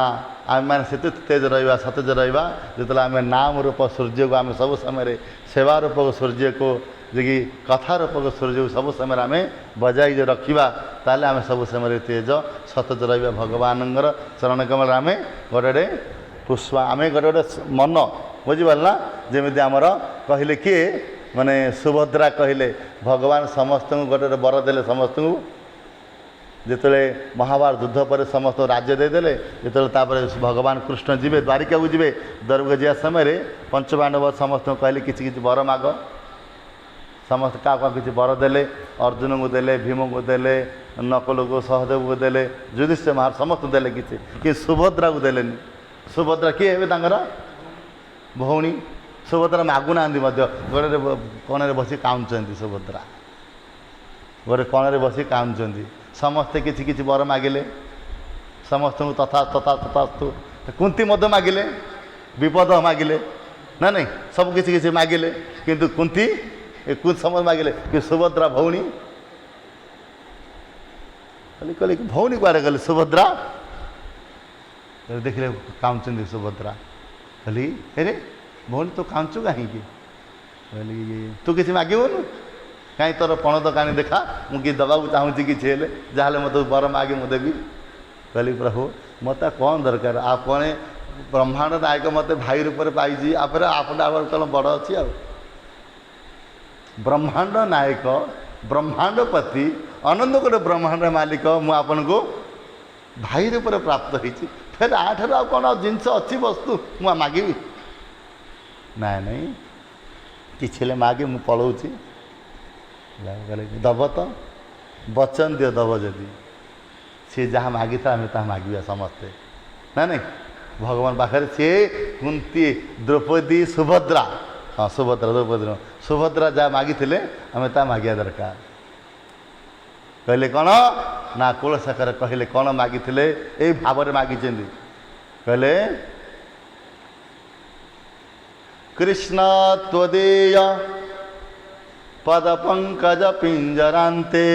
आम मैंने से तेज रहा सतेज रहा जो आम नाम रूप सूर्य को आम सब समय सेवा रूपक सूर्य को जी कथा रूपक सूर्य को सब समय आम बजाई जो रखा ताल आम सब समय तेज सतेज रहा भगवान चरण कमल आम गोटे पुष्पा आम गोटे गोटे मन बुझीपारा जमी आमर कहले किए माने सुभद्रा कहले भगवान समस्त गोटे वर देले समस्त को जिते महाभारत युद्ध पर समस्त राज्य देदेले जिते भगवान कृष्ण जीवे द्वारिका को जीवे द्वारिका जा समय पंचपांडव समस्त कहले कि बर माग समस्त क्या किसी बर देले अर्जुन को देले भीम को देले नकल को सहदेव को देले युधिष्ठिर महाराज समस्त देले कि सुभद्रा को देलेनि सुभद्रा किए हे भौणी सुभद्रा मागुना गोटे कण बस कामुंट सुभद्रा गोटे कण बस कामुंट समस्ते किसी किसी बर मागिले समस्त तथा तथा तथास्तु कुंती मध्य मागिले विपद मागिले ना नहीं सब किसी किसी मागिले किंतु कुंती कुछ समझ मागिले कि सुभद्रा भौणी कहली कहली भौणी कुआड़े गले सुभद्रा देखिले कामुंट सुभद्रा कहली अरे भौणी तो कामुचु कहीं कहली तू किसी मागबुनु कहीं तोर पण दकानी देखा मुझे दबा चाहूँगी कि जहाँ मत बर मागे मुझे देवी कहली प्रभु मत कौन दरकार आपने ब्रह्मांड नायक मत भाई रूप में पाई आप कौन बड़ अच्छी आ ब्रह्मांड नायक ब्रह्मांडपति अनंत गोटे ब्रह्मांड मालिक मुझे को भाई रूप में प्राप्त होती फिर आठर कौन जिनस अच्छी वस्तु मुझे मागिबी ना नहीं किसी मागे मुझे पलाऊँगी दब तो वचन दियो दब जदि सी जहाँ मागी था आम ता मागे समस्ते ना नहीं भगवान पाखे सी कुंती द्रौपदी सुभद्रा हाँ सुभद्रा द्रौपदी सुभद्रा जहाँ मागी आम ता मागिया दरकार कहले कौन ना कुलशेखर कहले कौन मागी ये भाव मागी कहले कृष्ण त्वदीय पदपंकज पिंजरांते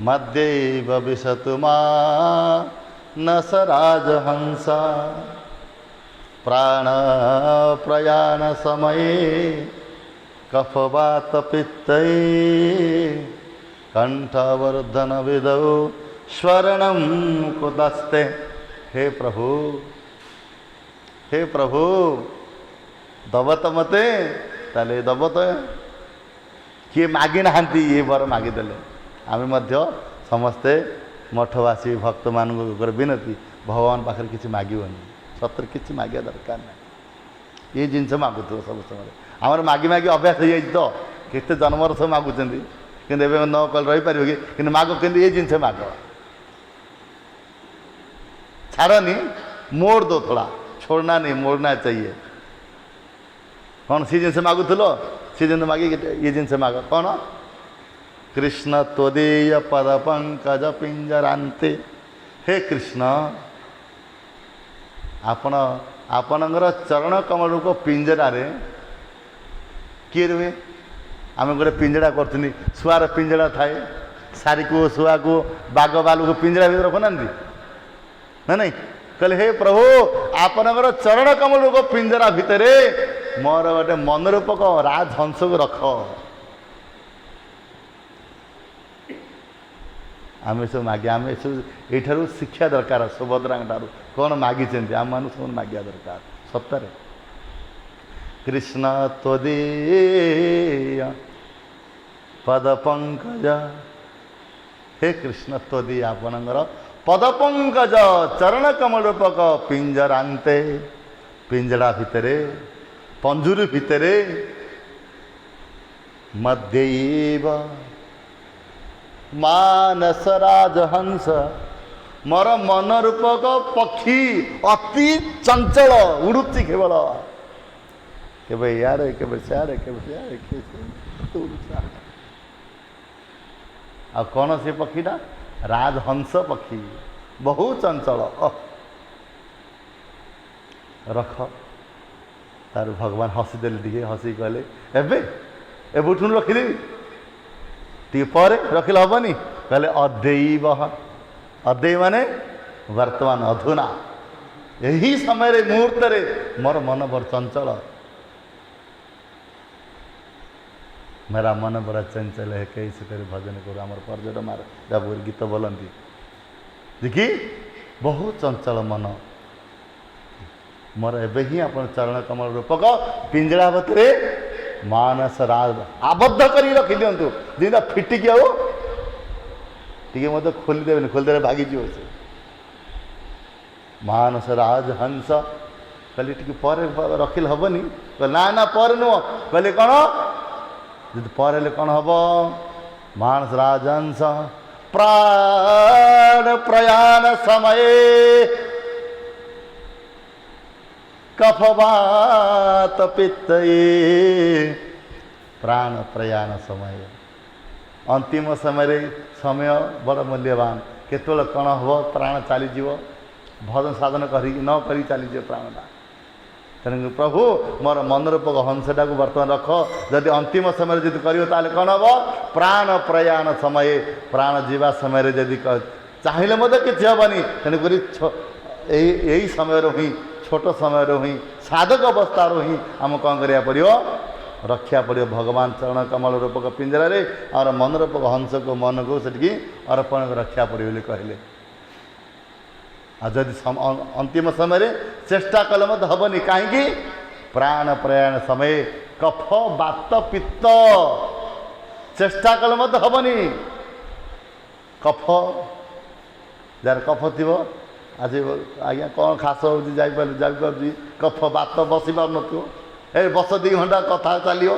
मध्यैव विशतु मानसराजहंस प्राण प्रयाण समये कफवात पित्तै कंठवर्धन विदौ स्वर्णं कुतस्ते। हे प्रभु दबत मते ताले दबत किए मागी ना ये बर मागिदेले आम समस्ते मठवासी भक्त मान विनती भगवान पाखे किसी मागोनी सतर किसी मागिया दरकार ना ये जिनस मागुथ सब समय आमर मागी मागी अभ्यास हो जाए तो केते जन्मर सब मागुंट कि न कल रही पार कि माग कि ये जिनस माग छाड़नी मोड़ दो थोड़ा छोड़ना नहीं मोड़ना चाहिए कौन सी जिनसे मागुल सी जिन मागे ये जिनसे माग कौन कृष्ण त्वदीय पद पंकज पिंजरांते। हे कृष्ण आपणकर चरण कमल को पिंजरा किए रुहे आम गोटे पिंजरा कर शुआर पिंजरा थाए सारी को शुआ को बाघ बालू को पिंजरा भी रखुना ना नहीं कहले हे प्रभु आपणकर चरण कमल को पिंजरा भितर मोर गोटे मनोरूपक राजहंस को रख आम सब मागे आम सब यू शिक्षा दरकार सुभद्रा कौन मागी आम मान सब मागिया दरकार सप्ताह कृष्ण त्वदीय पद पंकज। हे कृष्ण त्वदीय आपणकर पद पंकज चरण कमल रूपक पिंजरांते पिंजरा भितरे पंजुरी भितरे मध्यैव मानस राजहंस मोर मन रूपक पक्षी अति चंचल उड़ुची केवल केवे यारे केवे सियारे आ कौन से पक्षीटा राजहंस पक्षी बहु चंचल रख तार भगवान हसीदेले टे हसी कहले एबुठुन रखिदेवी टी पर रखिले हेनी कहले अद्यैव अद्यय माने वर्तमान अधुना यही समय मुहूर्त मोर मन बर चंचल मेरा मन बड़ा चंचल है कैसे कर भजन करो आमर पर्यट मार जब गीत बोलती देखी बहुत चंचल मन मोर एवं ही आप चरण कमल रूपक पिंजरा भरे मानस राज आबद्ध कर रखी दिंतु जिंदा फिटिकी टी मत खोलीदेवे खोलीदे भागीज से मानस राजहंस कहली टी पर रखिले हेनी ना ना पर नुह कहले कौन जी पर कौन हम मानस राजहंस प्राण प्रयाण समय कफवात पित्त प्राण प्रयाण समय अंतिम समय बड़ मूल्यवान केतल कौन हम प्राण चलीज भजन साधन करी न करी चलीज प्राणटा तेणु प्रभु मोर मनरूपक हंसटा को बर्तमान रख जदि अंतिम समय जब कर कौन हम प्राण प्रयाण समय प्राण जीवा समय जदि चाहिए मत कि हेनी तेणुक यही समय ही छोट समय ही साधक अवस्था ही आम कौन करा पड़ो रक्षा पड़ो भगवान चरण कमल रूपक पिंजर और मन रूपक हंस को मन को से अर्पण रक्षा पड़ो कहले जदि अंतिम समय चेष्टा कले मत हेनी कहीं प्राण प्रयाण समय कफ बात पित्त चेष्टा कले मत हेनी कफ जार कफ थी आज आज्ञा कौन खास हो कफ बात बसी पार नो ए बस 2 घंटा कथा चलो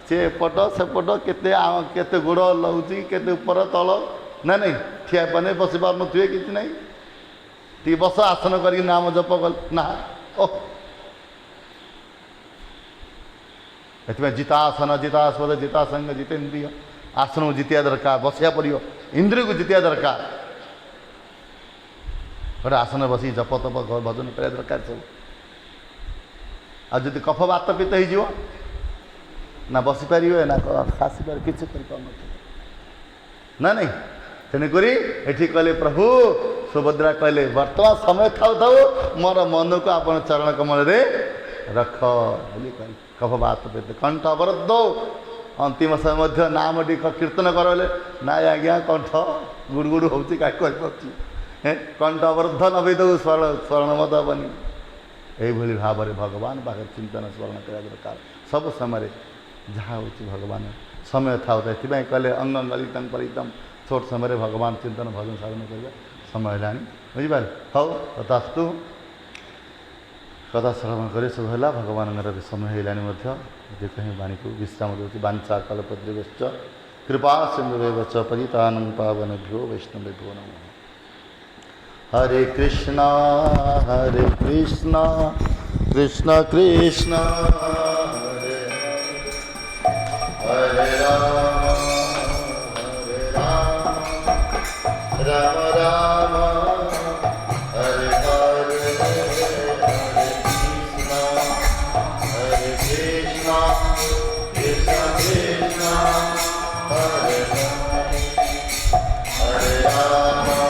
सी एपट सेपट केते गोड़ लौची केते ऊपर तल ना नहीं ठिया पाने बसी पार नुए कि ना टी बस आसन कर नाम जप कल ना ओ जितासन जितास्पद जितासंग जितेन्द्रिय आसन को जितिया दरकार बसिया पड़ो इंद्रिय को जितिया दरकार गोटे आसन बस जप तप भजन करा दरकार सब आज कफ बात पित्त हो ना बसी पार ना खासी पार कि ना नहीं तेणुक ये कहले प्रभु सुभद्रा कहले वर्तमान समय थाऊ थाऊ मोर मन को आप चरण कमल रख कफ बात पित्त कंठ अवरुद्ध अंतिम समय नाम टी कीर्तन कर ना आज्ञा कंठ गुड़गुड़ हो कंठ अवरुद्ध नबी दो स्वर्ण मत हेनी यही भाव में भगवान पाखे चिंतन स्मरण करा दरकार सब समय जहाँ हो भगवान समय था कहले अंग गलितम परितम छोट समय भगवान चिंतन भजन साधन कर समय है बुझिपारे हौ तथास्तु कथा श्रवण कर सब है भगवान समय है कहीं वाणी को विश्राम दूसरी वांछा कल्पद्रव्यश्च कृपा सिंधुरेवच पतितानं पावनेभ्यो वैष्णवेभ्यो नमः। हरे कृष्णा कृष्ण कृष्ण हरे हरे राम राम राम हरे हरे हरे कृष्ण कृष्ण कृष्ण हरे हरे राम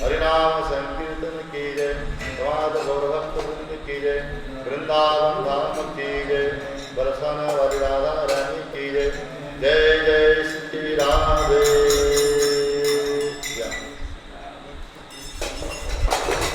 हरिनाम संकीर्तन की जय, समाज गौरभक्त वृंद की जय, वृंदावन